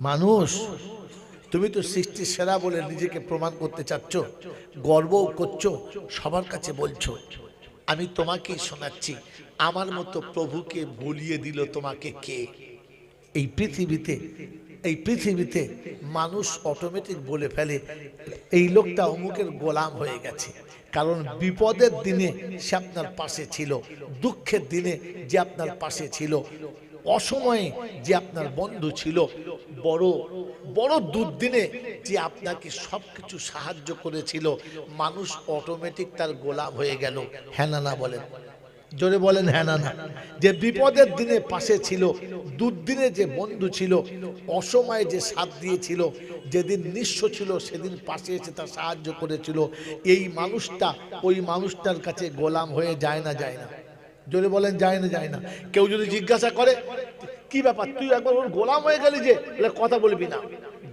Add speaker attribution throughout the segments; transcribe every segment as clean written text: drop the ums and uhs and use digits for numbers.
Speaker 1: মানুষ তুমি তো সৃষ্টির সেরা বলে নিজেকে প্রমাণ করতে চাচ্ছ, গর্ব করছো, সবার কাছে বলছো। আমি তোমাকেই শোনাচ্ছি, আমার মতো প্রভুকে ভুলিয়ে দিল তোমাকে কে? এই পৃথিবীতে, এই পৃথিবীতে মানুষ অটোমেটিক বলে ফেলে এই লোকটা অমুকের গোলাম হয়ে গেছে। কারণ বিপদের দিনে সে আপনার পাশে ছিল, দুঃখের দিনে যে আপনার পাশে ছিল, অসময়ে যে আপনার বন্ধু ছিল, বড় বড় দুর্দিনে যে আপনাকে সবকিছু সাহায্য করেছিল, মানুষ অটোমেটিক তার গোলাম হয়ে গেল। হ্যাঁ না না বলেন, জোরে বলেন হ্যাঁ না না। যে বিপদের দিনে পাশে ছিল, দুর্দিনে যে বন্ধু ছিল, অসময়ে যে সাথ দিয়েছিল, যেদিন নিঃস্ব ছিল সেদিন পাশে এসে তার সাহায্য করেছিল, এই মানুষটা ওই মানুষটার কাছে গোলাম হয়ে যায় না যায় না? জোরে বলেন যায় না যায় না? কেউ যদি জিজ্ঞাসা করে কি ব্যাপার তুই একবার ওর গোলাম হয়ে গেলি যে, কথা বলবি না।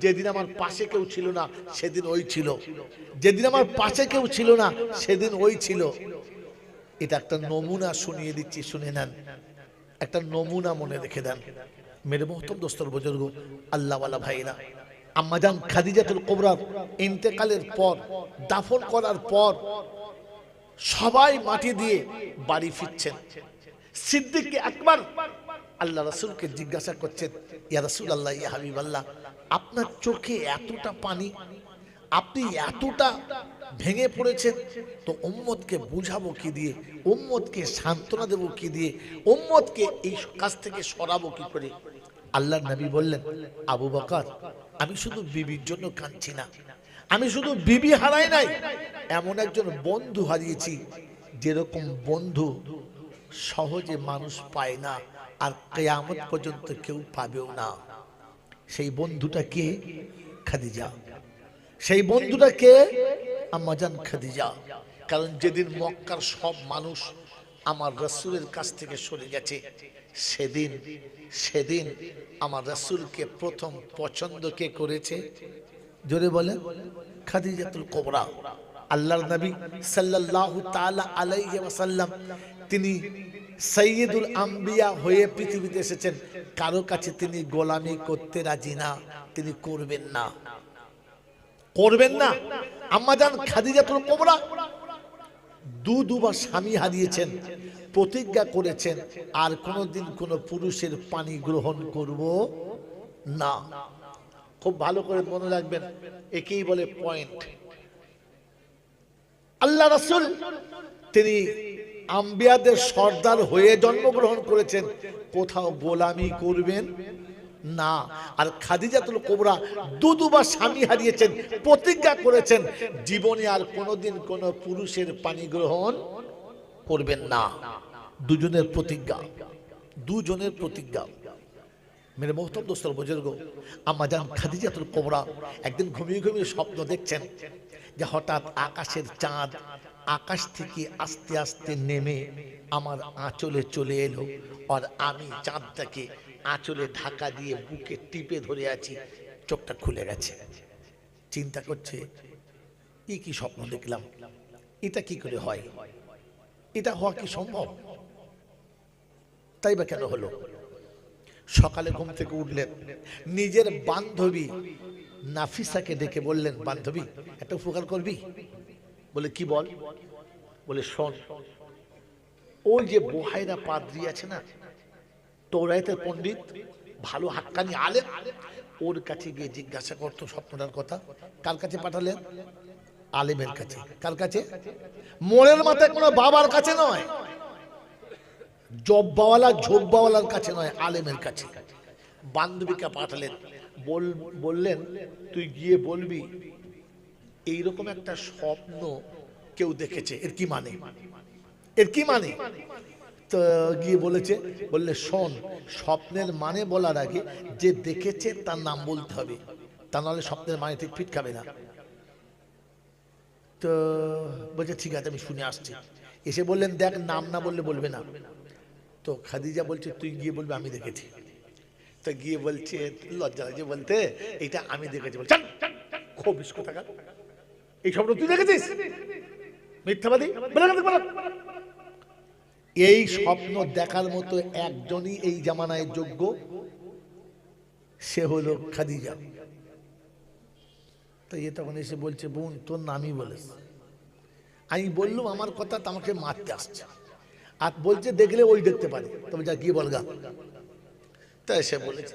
Speaker 1: যেদিন আমার পাশে কেউ ছিল না সেদিন ওই ছিল, যেদিন আমার পাশে কেউ ছিল না সেদিন ওই ছিল। এটা একটা নমুনা শুনিয়ে দিচ্ছি, শুনে নেন, একটা নমুনা মনে রেখে দেন। মেরে মোহতম দোস্তর বুজুর্গ, আল্লাহওয়ালা ভাইরা, আম্মাজান খাদিজাতুল কুবরার ইন্তেকালের পর, দাফন করার পর সবাই মাটি দিয়ে বাড়ি ফিরছেন। সিদ্দিক আকবর আল্লাহ রাসূলকে জিজ্ঞাসা করছেন, ইয়া রাসূলুল্লাহ, ইয়া হাবিবাল্লাহ, আপনার চোখে এতটা পানি, আপনি এতটা ভেঙে পড়েছেন, তো উম্মতকে বুঝাবো কি দিয়ে, উম্মতকে সান্ত্বনা দেবো কি দিয়ে, উম্মতকে এই কাজ থেকে সরাবো কি করে? আল্লাহর নবী বললেন, আবু বকর, আমি শুধু বিবির জন্য কাঁদছি না, আমি শুধু বিবি হারাই নাই, এমন একজন বন্ধু হারিয়েছি, যেরকম বন্ধু সহজে মানুষ পায় না, আর কিয়ামত পর্যন্ত কেউ পাবেও না। সেই বন্ধুটা কে? খাদিজা। সেই বন্ধুটা কে? আম্মাজান খাদিজা। কারণ যেদিন মক্কার সব মানুষ আমার রাসূলের কাছ থেকে সরে গেছে, সেদিন সেদিন আমার রাসূলকে প্রথম পছন্দ কে করেছে? জোরে বলেন, খাদিজাতুল কুবরা। আল্লাহর নবী সাল্লাল্লাহু তাআলা আলাইহি ওয়াসাল্লাম, তিনি সাইয়্যিদুল আম্বিয়া হয়ে পৃথিবীতে এসেছেন, কারো কাছে তিনি গোলামি করতে রাজি না, তিনি করবেন না, করবেন না। আম্মাজান খাদিজাতুল কুবরা দুবার স্বামী হারিয়েছেন, প্রতিজ্ঞা করেছেন আর কোনোদিন কোনো পুরুষের পানি গ্রহণ করব না। খুব ভালো করে মনে রাখবেন, একেই বলে পয়েন্ট। আল্লাহ রাসূল তিনি আম্বিয়াদের সর্দার হয়ে জন্মগ্রহণ করেছেন, কোথাও গোলামি করবেন না। আর খাদিজাতুল কুবরা দুবার স্বামী হারিয়েছেন, প্রতিজ্ঞা করেছেন জীবনে আর কোনোদিন কোনো পুরুষের পানি গ্রহণ করবেন না। দুজনের প্রতিজ্ঞা, দুজনের প্রতিজ্ঞা। মেরে মোহতরম দোস্তর বুজুর্গ, আম্মাজান খাদিজাতুল কুবরা একদিন ঘুমিয়ে ঘুমিয়ে স্বপ্ন দেখছেন যে হঠাৎ আকাশের চাঁদ আকাশ থেকে আস্তে আস্তে নেমে আমার আঁচলে চলে এলো, আর আমি চাঁদটাকে আঁচলে ঢাকা দিয়ে বুকে টিপে ধরে আছি, চোখটা খুলে গেছে। চিন্তা করছে, কি স্বপ্ন দেখলাম, এটা কি করে হয়, এটা হওয়া কি সম্ভব? তাই বা কেন হলো? সকালে ঘুম থেকে উঠলেন, নিজের বান্ধবী নাফিসাকে ডেকে বললেন, বান্ধবী একটা উপকার করবি? বলে কি বল? বলে শোন, ওই যে বুহাইরা পাদ্রী আছে না, তৌরাতের পণ্ডিত, ভালো হাক্কানি আলেম, ওর কাছে গিয়ে জিজ্ঞাসা করতো স্বপ্নটার কথা। কার কাছে পাঠালেন? আলেমের কাছে। কার কাছে? মোড়ের মাথায় কোনো বাবার কাছে নয়, জব্বাওয়ালা ঝোব্বাওয়ালার কাছে নয়, আলেমের কাছে। বান্ধবীকে পাঠালেন, বললেন তুই গিয়ে বলবি এইরকম একটা স্বপ্ন কেউ দেখেছে, এর কি মানে, এর কি মানে? তো গিয়ে বলেছে, বললে শোন, স্বপ্নের মানে বলার আগে যে দেখেছে তার নাম বলতে হবে, তা নাহলে স্বপ্নের মানে ঠিক ফিট খাবে না। তো বলছে ঠিক আছে, আমি শুনে আসছি। এসে বললেন, দেখ নাম না বললে বলবে না। তো খাদিজা বলছে তুই গিয়ে বলবি আমি দেখেছি। তো গিয়ে বলছে, লজ্জা লাগছে বলতে, এটা আমি দেখেছি। বলছে খুব বিস্কুট থাকা, এই স্বপ্ন তুই দেখেছিস? মিথ্যাবাদী। এই স্বপ্ন দেখার মতো একজনই এই জামানায় যোগ্য, সে হলো খাদিজা। তো এ তখন এসে বলছে, বোন তোর নামই বলেছ। আমি বললুম আমার কথা, তো আমাকে মারতে আসছে, আর বলছে দেখলে ওই দেখতে পারে, তবে যা কি বলগা। তাই সে বলেছে,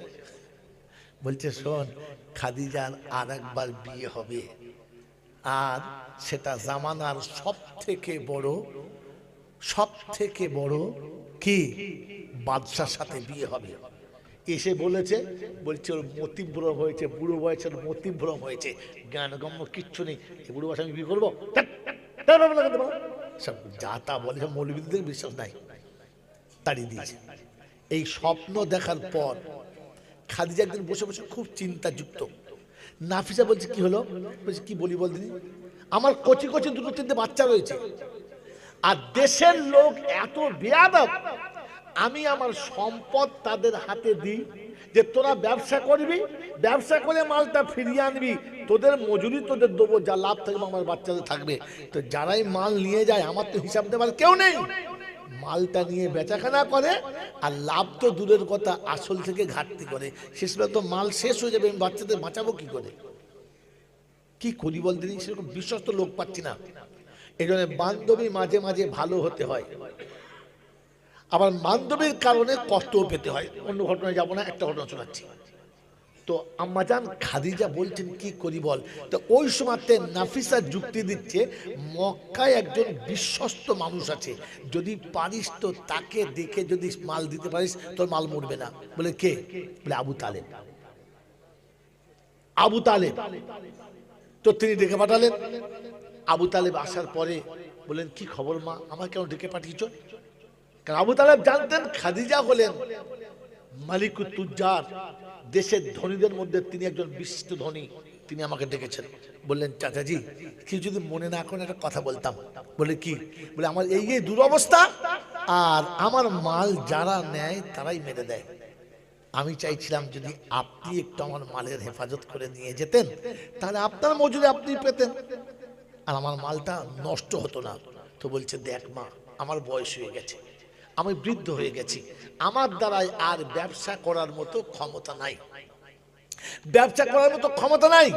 Speaker 1: বলছে শোন, খাদিজার আর একবার বিয়ে হবে, আর সেটা জামানার সব থেকে বড় কি বাদশার সাথে বিয়ে হবে। এসে বলেছে, বলছে ওর মতিভ্রম হয়েছে, বুড়ো বয়সের মতিভ্রম হয়েছে, জ্ঞানগম্য কিচ্ছু নেই, বুড়ো বয়সে আমি বিয়ে করবো, সব যা তা বলে, সব মৌলবীদের বিশ্বাস নাই, তাড়িয়ে দিয়েছে। এই স্বপ্ন দেখার পর খাদিজা একদিন বসে বসে খুব চিন্তাযুক্ত। নাফিসা বলছে কি হলো? বলছে কি বলি বল দিদি, আমার কচি কচি দুটো তিনটে বাচ্চা রয়েছে, আর দেশের লোক এত বেয়াদব, আমি আমার সম্পদ তাদের হাতে দিই যে তোরা ব্যবসা করবি, ব্যবসা করে মালটা ফিরিয়ে আনবি, তোদের মজুরি তোদের দেবো, যা লাভ থাকবে আমার বাচ্চাদের থাকবে। তো যারাই মাল নিয়ে যায় আমার তো হিসাব দেবার কেউ নেই, মালটা নিয়ে বেচাকেনা করে, আর লাভ তো দূরের কথা আসল থেকে ঘাটতি করে, শেষবেলা তো মাল শেষ হয়ে যাবে, আমি বাচ্চাদের বাঁচাবো কি করে? কি করি বল দিদি, সেরকম বিশ্বস্ত লোক পাচ্ছি না। এই জন্য বান্ধবী মাঝে মাঝে ভালো হতে হয়, আবার বান্ধবীর কারণে কষ্টও পেতে হয়। অন্য ঘটনায় যাবো না, একটা ঘটনা শোনাচ্ছি। তো আম্মাজান খাদিজা বলছেন কি করি বল। তো ওই সময়তে নাফিসা যুক্তি দিচ্ছে, মক্কায় একজন বিশ্বস্ত মানুষ আছে, যদি পারিস তো তাকে দেখে যদি মাল দিতে পারিস তোর মাল মরবে না। বলে কে? বলে আবু তালেব। আবু তালেব। তো তিনি ডেকে পাঠালেন। আবু তালেব আসার পরে বলেন, কি খবর মা, আমার কেন ডেকে পাঠিয়েছ? কারণ আবু তালেব জানতেন খাদিজা হলেন মালিকুত তুজ্জার, দেশের ধনীদের মধ্যে তিনি একজন বিশিষ্ট ধনী, তিনি আমাকে ডেকেছেন। বললেন চাচাজি কি যদি মনে না করেন একটা কথা বলতাম। বলে কি? বলে আমার এই দুরবস্থা, আর আমার মাল যারা নেয় তারাই মেরে দেয়, আমি চাইছিলাম যদি আপনি একটু আমার মালের হেফাজত করে নিয়ে যেতেন, তাহলে আপনার মজুরি আপনি পেতেন, আর আমার মালটা নষ্ট হতো না। তো বলছে দেখ মা, আমার বয়স হয়ে গেছে, আমি বৃদ্ধ হয়ে গেছি, আমার দ্বারাই আর ব্যবসা করার মতো ক্ষমতা নাই, ব্যবসা করার মতো ক্ষমতা নাই,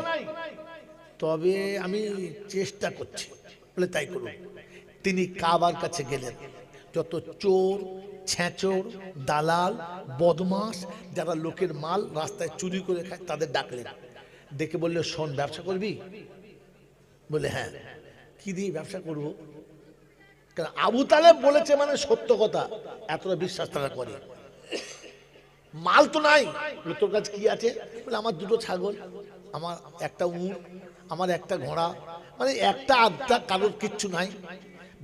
Speaker 1: তবে আমি চেষ্টা করছি। বলে তাই করুন। তিনি কাবার কাছে গেলেন, যত চোর ছেঁচোর দালাল বদমাস যারা লোকের মাল রাস্তায় চুরি করে খায় তাদের ডাকলেন, ডেকে বললে শোন ব্যবসা করবি? বলে হ্যাঁ। কি দিয়ে ব্যবসা করবো? কারণ আবু তালেব বলেছে মানে সত্য কথা, এতটা বিশ্বাস তারা করে। মাল তো নাই। তোর কাছে কি আছে? বলে আমার দুটো ছাগল, আমার একটা উট, আমার একটা ঘোড়া, মানে একটা আধটা, কারোর কিচ্ছু নাই।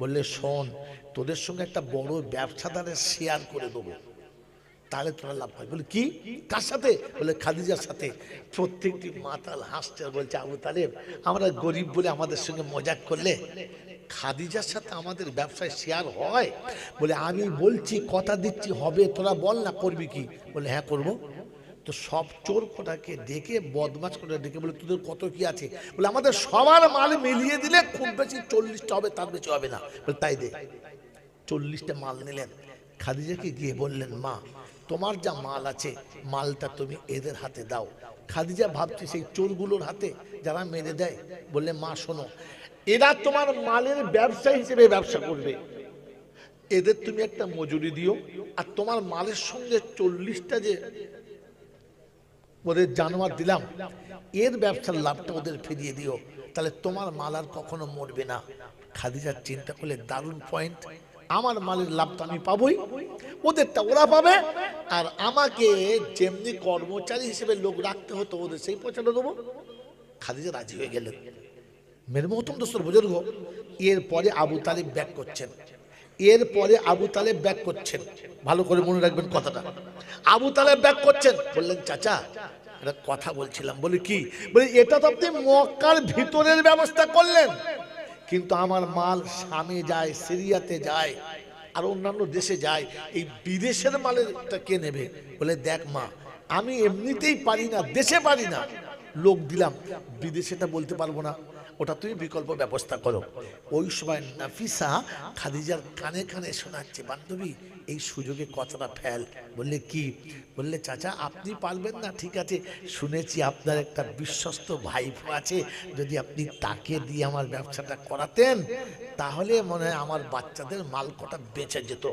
Speaker 1: বললে শোন, তোদের সঙ্গে একটা বড় ব্যবসাদারের শেয়ার করে দেবো, তাহলে তোরা লাভ হয়। বলে কি, কার সাথে? বলে খাদিজার সাথে। প্রত্যেকটি মাতাল হাসছে, বলছে আবু তালেব আমরা গরিব বলে আমাদের সঙ্গে মজাক করলে, খাদিজার সাথে আমাদের ব্যবসায় শেয়ার হয়? বলে আমি বলছি, কথা দিচ্ছি হবে, তোরা বল না করবি কি? বলে হ্যাঁ করবো। তো সব চোর কোটাকে ডেকে, বদমাশ কোটা ডেকে বলে তোদের কত কি আছে? বলে আমাদের সবার মাল মিলিয়ে দিলে খুব বেশি 40টা হবে, তার বেশি হবে না। বলে তাই দে। 40টা মাল নিলেন। খাদিজাকে গিয়ে বললেন, মা তোমার যা মাল আছে মালটা তুমি এদের হাতে দাও। খাদিজা ভাবছে সেই চোরগুলোর হাতে যারা মেরে দেয়। বললে মা শোনো, এরা তোমার মালের ব্যবসা হিসেবে ব্যবসা করবে, এদের তুমি একটা মজুরি দিও, আর তোমার মালের সঙ্গে 40টা যে ওদের জানোয়ার দিলাম, এর ব্যবসার লাভটা ওদের ফিরিয়ে দিও, তাহলে তোমার মাল আর কখনো মরবে না। খাদিজার চিন্তা করলে দারুণ পয়েন্ট, আমার মালের লাভ তো আমি পাবোই, ওদেরটা ওরা পাবে, আর আমাকে যেমনি কর্মচারী হিসেবে লোক রাখতে হতো ওদের সেই পয়সাটা দেবো। খাদিজা রাজি হয়ে গেলেন। মেরে মহতম দোস্তর বুজুর্গ। এরপরে আবু তালেব ব্যাক করছেন, ভালো করে মনে রাখবেন কথাটা। আবু তালেব ব্যাক করছেন, বললেন চাচা একটা কথা বলছিলাম। বলে কি? বলে এটা তো আপনি মক্কার ভিতরের ব্যবস্থা করলেন, কিন্তু আমার মাল শামে যায়, সিরিয়াতে যায়, আর অন্যান্য দেশে যায়, এই বিদেশের মালেরটা কে নেবে? বলে দেখ মা, আমি এমনিতেই পারি না, দেশে পারি না, লোক দিলাম, বিদেশেটা বলতে পারবো না। ওটা তুমি বিকল্প ব্যবস্থা করো। ওই সময় নাফিসা খাদিজার কানে কানে শোনাচ্ছে, বান্ধবী এই সুযোগে কথাটা ফেল। বললে কি? বললে চাচা আপনি পারবেন না ঠিক আছে, শুনেছি আপনার একটা বিশ্বস্ত ভাইপো আছে, যদি আপনি তাকে দিয়ে আমার ব্যবসাটা করাতেন তাহলে মনে হয় আমার বাচ্চাদের মাল কটা বেঁচে যেত।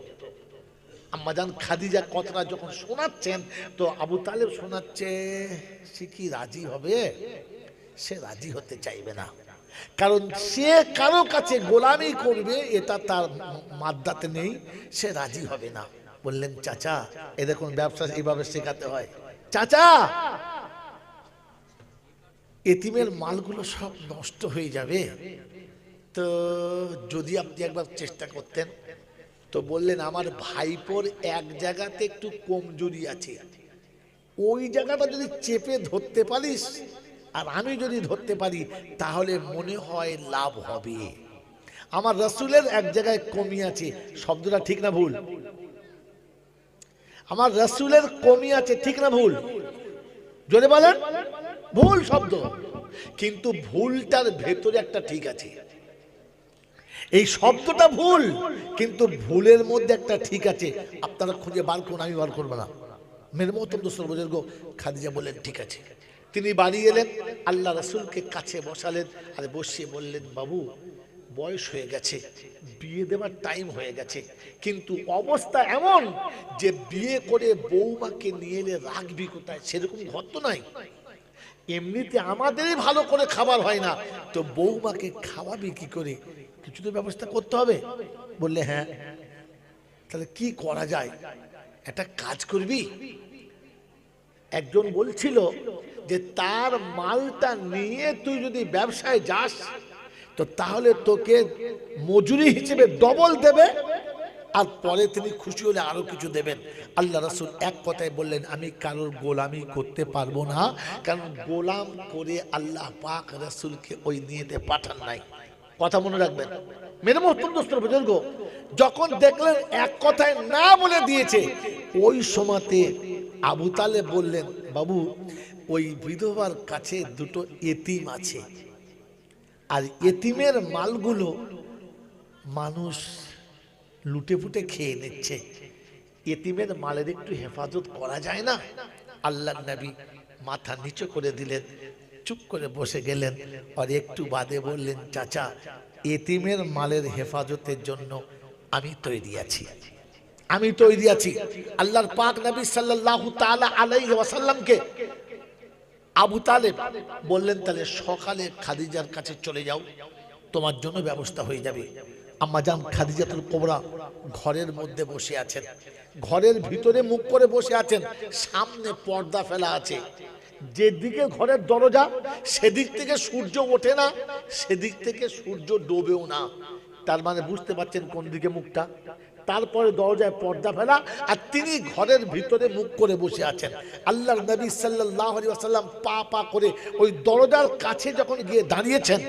Speaker 1: আম্মাজান খাদিজা কথাটা যখন শোনাচ্ছেন তো আবু তালেব শোনাচ্ছে, সে কি রাজি হবে? সে রাজি হতে চাইবে না, কারণ সে কারো কাছে গোলামি করবে এটা তার মাদ্দাতে নেই, সে রাজি হবে না। বললেন চাচা এ দেখুন ব্যবসা এইভাবে শেখাতে হয়। চাচা এতিমের মালগুলো সব নষ্ট হয়ে যাবে, তো যদি আপনি একবার চেষ্টা করতেন। তো বললেন আমার ভাইপোর এক জায়গাতে একটু কমজোরি আছে, ওই জায়গাটা যদি চেপে ধরতে পারিস আর আমি যদি ধরতে পারি তাহলে মনে হয় লাভ হবে। আমার রাসূলের এক জায়গায় কমি আছে, শব্দটা ঠিক না ভুল? আমার রাসূলের কমি আছে, ঠিক না ভুল? জোরে বলেন। ভুল শব্দ, কিন্তু ভুলটার ভেতরে একটা ঠিক আছে। এই শব্দটা ভুল, কিন্তু ভুলের মধ্যে একটা ঠিক আছে। আপনারা খুঁজে বার করুন, আমি বার করবো না। মেরে মোহতরম দোস্ত বুজুর্গ, খাদিজা বললেন ঠিক আছে। তিনি বাড়ি এলেন, আল্লাহ রাসূলকে কাছে বসালেন, আর বসিয়ে বললেন বাবু বয়স হয়ে গেছে, বিয়ে দেওয়ার টাইম হয়ে গেছে, কিন্তু অবস্থা এমন যে বিয়ে করে বৌমাকে নিয়ে এলে রাখবি কোথায়? সেরকম ঘর তো নাই, এমনিতে আমাদেরই ভালো করে খাবার হয় না, তো বৌমাকে খাওয়াবি কি করে? কিছু তো ব্যবস্থা করতে হবে। বললে হ্যাঁ। তাহলে কি করা যায়? একটা কাজ করবি। একজন বলছিল যে তার মালটা নিয়ে তুই যদি ব্যবসায় যাস তো তাহলে তোকে মজুরি হিসেবে ডবল দেবে, আর পরে তিনি খুশি হলে আরো কিছু দেবেন। আল্লাহ রাসূল এক কথায় বললেন আমি কারোর গোলামি করতে পারবো না, কারণ গোলাম করে আল্লাহ পাক রাসূলকে ওই নিয়েতে পাঠান নাই। কথা মনে রাখবেন মেরে মোহতরম দোস্ত বুজুর্গ। যখন দেখলেন এক কথায় না বলে দিয়েছে, ওই সময়তে আবু তালেব বললেন বাবু ওই বিধবার কাছে দুটো এতিম আছে, আর এতিমের মালগুলো মানুষ লুটে ফুটে খেয়ে নিচ্ছে, এতিমের মালের একটু হেফাজত করা যায় না? আল্লাহর নবী মাথা নিচু করে দিলেন, চুপ করে বসে গেলেন, আর একটু বাদে বললেন চাচা এতিমের মালের হেফাজতের জন্য আমি তৈরি আছি, আমি তৈরি আছি। আল্লাহর পাক নবী সাল্লাল্লাহু তাআলা আলাইহি ওয়াসাল্লামকে আবু তালেব বললেন তাহলে সকালে খাদিজার কাছে চলে যাও, তোমার জন্য ব্যবস্থা হয়ে যাবে। আম্মাজান খাদিজাতুল কুবরা ঘরের মধ্যে বসে আছেন, ঘরের ভিতরে মুখ করে বসে আছেন, সামনে পর্দা ফেলা আছে। যেদিকে ঘরের দরজা সেদিক থেকে সূর্য ওঠে না, সেদিক থেকে সূর্য ডোবেও না। তার মানে বুঝতে পারছেন কোন দিকে মুখটা। তারপরে দরজায় পর্দা ফেলা, আর তিনি ঘরের ভিতরে মুখ করে বসে আছেন। আল্লাহর নবী সাল্লাল্লাহু আলাইহি ওয়াসাল্লাম পা পা করে ওই দরজার কাছে যখন গিয়ে দাঁড়িয়েছেন,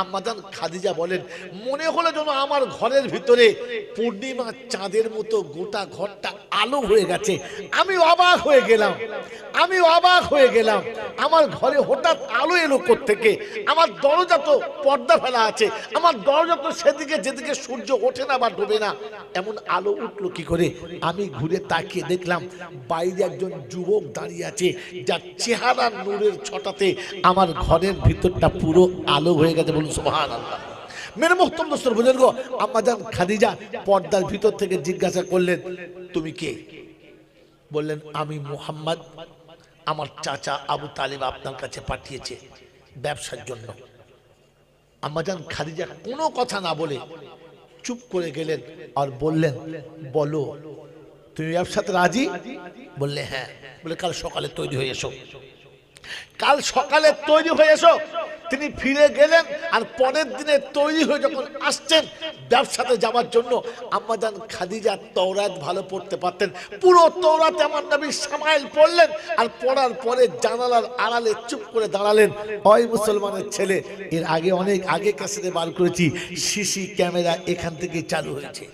Speaker 1: আম্মাজান খাদিজা বলেন মনে হলো যেন আমার ঘরের ভিতরে পূর্ণিমা চাঁদের মতো গোটা ঘরটা আলো হয়ে গেছে। আমি অবাক হয়ে গেলাম, আমি অবাক হয়ে গেলাম, আমার ঘরে হঠাৎ আলো এলো কোত্থেকে? আমার দরজা তো পর্দা ফেলা আছে, আমার দরজা তো সেদিকে যেদিকে সূর্য ওঠে না বা ডোবে না, এমন আলো উঠলো কি করে? আমি ঘুরে তাকিয়ে দেখলাম বাইরে একজন যুবক দাঁড়িয়ে আছে, যার চেহারা নূরের ছটাতে আমার ঘরের ভিতরটা পুরো আলো হয়ে গেছে। বলুন সুবহানাল্লাহ। মেরে মোহতরম দোস্ত বুজুর্গ, আম্মাজান খাদিজা পর্দার ভিতর থেকে জিজ্ঞাসা করলেন তুমি কে? বললেন আমি মুহাম্মদ, আমার চাচা আবু তালেব আপনার কাছে পাঠিয়েছে ব্যবসার জন্য। আম্মাজান খাদিজা কোনো কথা না বলে চুপ করে গেলেন আর বললেন বলো তুমি ব্যবসাতে রাজি? বললে হ্যাঁ। বলে কাল সকালে তৈরি হয়ে এসো, কাল সকালে তৈরি হয়ে এসো। তিনি ফিরে গেলেন, আর পরের দিনে তৈরি হয়ে যখন আসছেন ব্যবসাতে যাওয়ার জন্য, আম্মাজান খাদিজা তওরাত ভালো পড়তে পারতেন, পুরো তওরাতে আমার নবী শামাইল পড়লেন, আর পড়ার পরে জানালার আড়ালে চুপ করে দাঁড়ালেন। ওই মুসলমানের ছেলে, এর আগে অনেক আগে ক্যাসেটে বার করেছি, সিসি ক্যামেরা এখান থেকে চালু হয়েছে।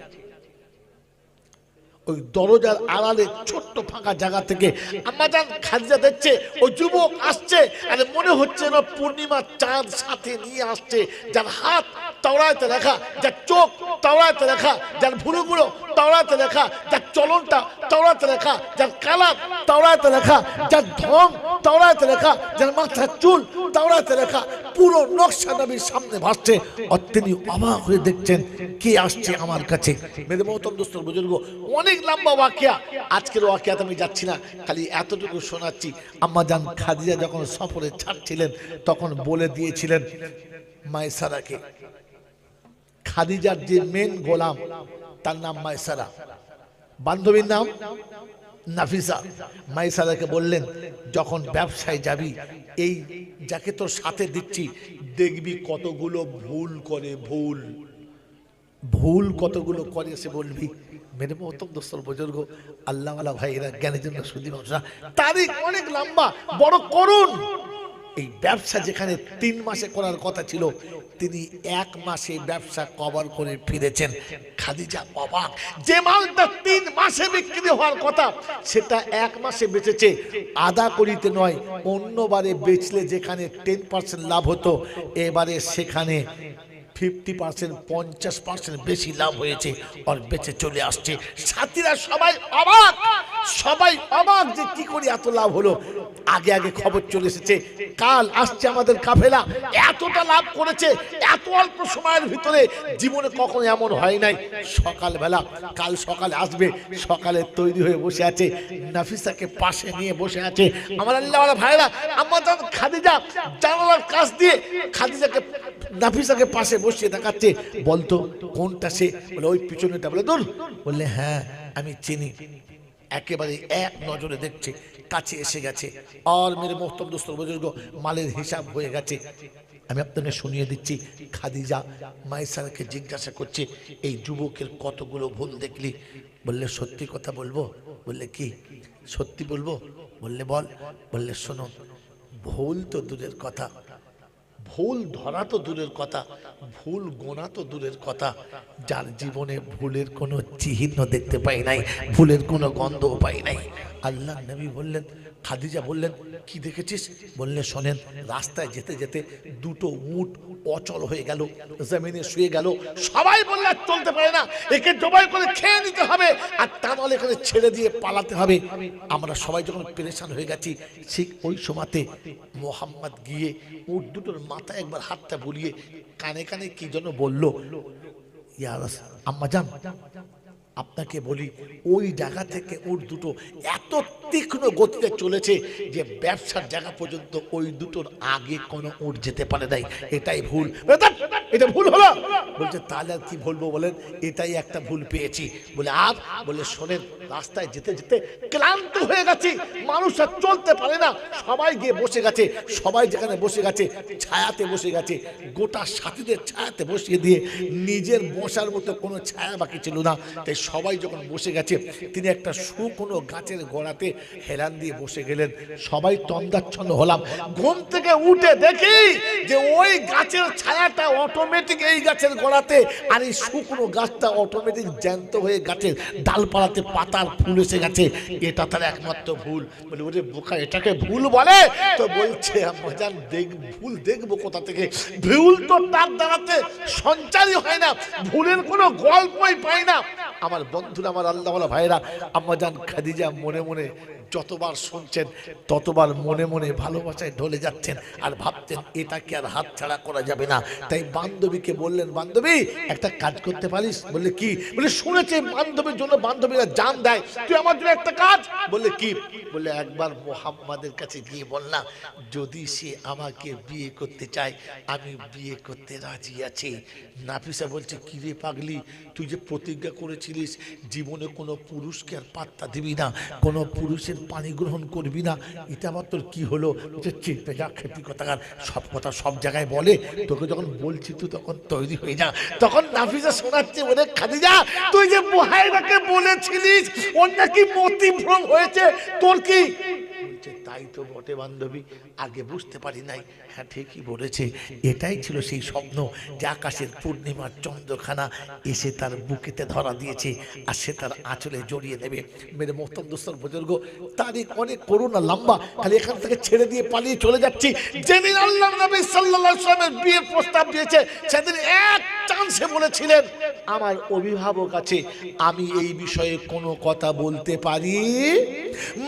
Speaker 1: ওই দরজার আড়ালে ছোট্ট ফাঁকা জায়গা থেকে আম্মাজান খাদিজা দেখছে ওই যুবক আসছে, আর মনে হচ্ছে না পূর্ণিমার চাঁদ সাথে নিয়ে আসছে, যার হাত তাওরাতে লেখা, যার চোখ তাওরাতে লেখা, যার ভুরুগুলো তাওরাতে লেখা, যার চলনটা তাওরাতে লেখা, যার কালার তাওরাতে লেখা, যার ঢং তাওরাতে লেখা, যার মাথার চুল তাওরাতে লেখা, পুরো নকশা নবীর সামনে ভাসছে। আর তিনি অবাক হয়ে দেখছেন কে আসছে আমার কাছে। মেরে মহতরম দোস্ত বুজুর্গ, অনেক লম্বা ওয়াকিয়া, আজকের ওয়াকিয়াতে আমি যাচ্ছি না, খালি এতটুকু শোনাচ্ছি। আম্মাজান খাদিজা যখন সফরে ছাড়ছিলেন তখন বলে দিয়েছিলেন মায়সারাকে, খাদিজার যে মেন গোলাম তার নাম মায়সারা, বান্ধবীর নাম নাফিসা। মায়সারাকে বললেন যখন ব্যবসায় যাবি এই যাকে তোর সাথে দিচ্ছি দেখবি কতগুলো ভুল করে, ভুল কতগুলো করে সে বলবি। মেরে মহতম দোস্তর বুজুর্গ, আল্লাহওয়ালা ভাইরা, জ্ঞানের জন্য সুদী মানুষরা, তারিখ অনেক লম্বা, বড় করুন। এই ব্যবসা যেখানে 3 মাসে করার কথা ছিল, তিনি 1 মাসে ব্যবসা কভার করে ফিরেছেন। খাদিজা অবাক, যে মালটা 3 মাসে বিক্রি হওয়ার কথা সেটা 1 মাসে বেচেছে। আদা করিতে নয়, অন্যবারে বেচলে যেখানে 10% লাভ হতো, এবারে সেখানে 50%, 50% বেশি লাভ হয়েছে, আর বেঁচে চলে আসছে। সাথীরা সবাই অবাক যে কি করে এত লাভ হলো। আগে আগে খবর চলে এসেছে কাল আসছে আমাদের কাফেলা, এতটা লাভ করেছে এত অল্প সময়ের ভিতরে, জীবনে কখনো এমন হয় নাই। সকালবেলা কাল সকালে আসবে, সকালে তৈরি হয়ে বসে আছে, নাফিসাকে পাশে নিয়ে বসে আছে। আমার আল্লাহওয়ালা ভাইরা, আমাদের খাদিজা জানালার কাছ দিয়ে খাদিজাকে নাফিসাকে পাশে বসিয়ে দেখাচ্ছে, বলতো কোনটা সে? বলে ওই পিছনেটা। বলে দূর? বললে হ্যাঁ আমি চিনি। একেবারে এক নজরে দেখছে, কাছে এসে গেছে। আর মেরে মোহতরম দোস্ত বুজুর্গ, মালের হিসাব হয়ে গেছে। আমি আপনাকে শুনিয়ে দিচ্ছি। খাদিজা মায়সারাকে জিজ্ঞাসা করছে, এই যুবকের কতগুলো ভুল দেখলি? বললে সত্যি কথা বলবো? বললে কি সত্যি বলবো? বললে বল। বললে শোনো, ভুল তো দূরের কথা, ভুল ধরা তো দূরের কথা, ভুল গোনা তো দূরের কথা, যার জীবনে ভুলের কোনো চিহ্ন দেখতে পাই নাই, ভুলের কোনো গন্ধও পাই নাই। আল্লাহ নবী বললেন, খাদিজা বললেন কি দেখেছিস? বললে শোনেন, রাস্তায় যেতে যেতে 2টো উট অচল হয়ে গেল, জমিনে শুয়ে গেল। সবাই বললে চলতে পারে না, একে জবাই করে খেয়ে নিতে হবে, আর তা নাহলে এখানে ছেড়ে দিয়ে পালাতে হবে। আমরা সবাই যখন পেরেশান হয়ে গেছি, ঠিক ওই সময়তে মোহাম্মদ গিয়ে উট দুটোর মাথায় একবার হাতটা বুলিয়ে কানে কানে কি যেন বললো। ইয়া আম্মাজান, আপনাকে বলি, ওই জায়গা থেকে উট দুটো এত তীক্ষ্ণ গতিতে চলেছে যে ব্যবসার জায়গা পর্যন্ত ওই দুটোর আগে কোনো উট যেতে পারে নাই। এটাই ভুল। এটা ভুল হলো। বলছে তাহলে আর কি বলবো বলেন, এটাই একটা ভুল পেয়েছি। বলে আর? বলে শোনেন, রাস্তায় যেতে যেতে ক্লান্ত হয়ে গেছি, মানুষ আর চলতে পারে না, সবাই গিয়ে বসে গেছে। সবাই যেখানে বসে গেছে ছায়াতে বসে গেছে, গোটা সাথীদের ছায়াতে বসিয়ে দিয়ে নিজের বসার মতো কোনো ছায়া বাকি ছিল না। তাই সবাই যখন বসে গেছে, তিনি একটা শুকনো গাছের গোড়াতে হেলান দিয়ে বসে গেলেন। সবাই তন্দাচ্ছন্ন হলাম। ঘুম থেকে উঠে দেখি যে ওই গাছের ছায়াটা অটোমেটিক এই গাছের গোড়াতে, আর এই শুকনো গাছটা অটোমেটিক জ্যান্ত হয়ে গাছের ডালপালাতে পাতার ফুল এসে গেছে। এটা তার একমাত্র ভুল। বলে ওরে বোকা, এটাকে ভুল বলে? তো বলছে আম্মাজান, ভুল দেখবো কোথা থেকে? ভুল তো তার দ্বারাতে সঞ্চারই হয় না, ভুলের কোনো গল্পই পাই না। আমার বন্ধুরা, আমার আল্লাহওয়ালা ভাইরা, আম্মাজান খাদিজা মনে মনে যতবার শুনছেন ততবার মনে মনে ভালোবাসায় ঢলে যাচ্ছেন, আর ভাবছেন এটাকে আর হাত ছাড়া করা যাবে না। তাই বান্ধবীকে বললেন, বান্ধবী একটা কাজ করতে পারিস? বললে কি? বলে শুনেছে বান্ধবীর জন্য বান্ধবীরা জান দেয়, তুই আমার জন্য একটা কাজ। বললে কি? বলে একবার মোহাম্মদের কাছে গিয়ে বল না, যদি সে আমাকে বিয়ে করতে চায় আমি বিয়ে করতে রাজি আছি। নাফিসা বলছে, কি রে পাগলি, তুই যে প্রতিজ্ঞা করেছিলিস জীবনে কোনো পুরুষকে আর পাত্তা দিবি না, কোনো পুরুষের পানি গ্রহণ করবি না, এটা আবার তোর কি হলো? চিন্তা যা খেপি কথাকার, সব কথা সব জায়গায় বলে, তোকে যখন বলছি তুই তখন তৈরি হয়ে যা। তখন নাফিসা শোনাচ্ছে, ওরে খাদিজা, তুই যে বুহাইরাকে বলেছিলিস ওর নাকি মতিভ্রম হয়েছে, তোর কি? তাই তো বটে বান্ধবী, আগে বুঝতে পারি নাই। হ্যাঁ ঠিকই বলেছে, এটাই ছিল সেই স্বপ্ন যে আকাশের পূর্ণিমার চন্দ্রখানা এসে তার বুকেতে ধরা দিয়েছে আর সে তার আঁচলে জড়িয়ে নেবে। মেরে মোহতরম দোস্তর বুজুর্গ, তারিখ অনেক করুণা লম্বা, খালি এখান থেকে ছেড়ে দিয়ে পালিয়ে চলে যাচ্ছি। যেদিন আল্লাহ নবী সাল্লাল্লাহু আলাইহি ওয়াসাল্লামের বিয়ের প্রস্তাব দিয়েছে সেদিন এক চান্সে বলেছিলেন, আমার অভিভাবক আছে, আমি এই বিষয়ে কোনো কথা বলতে পারি।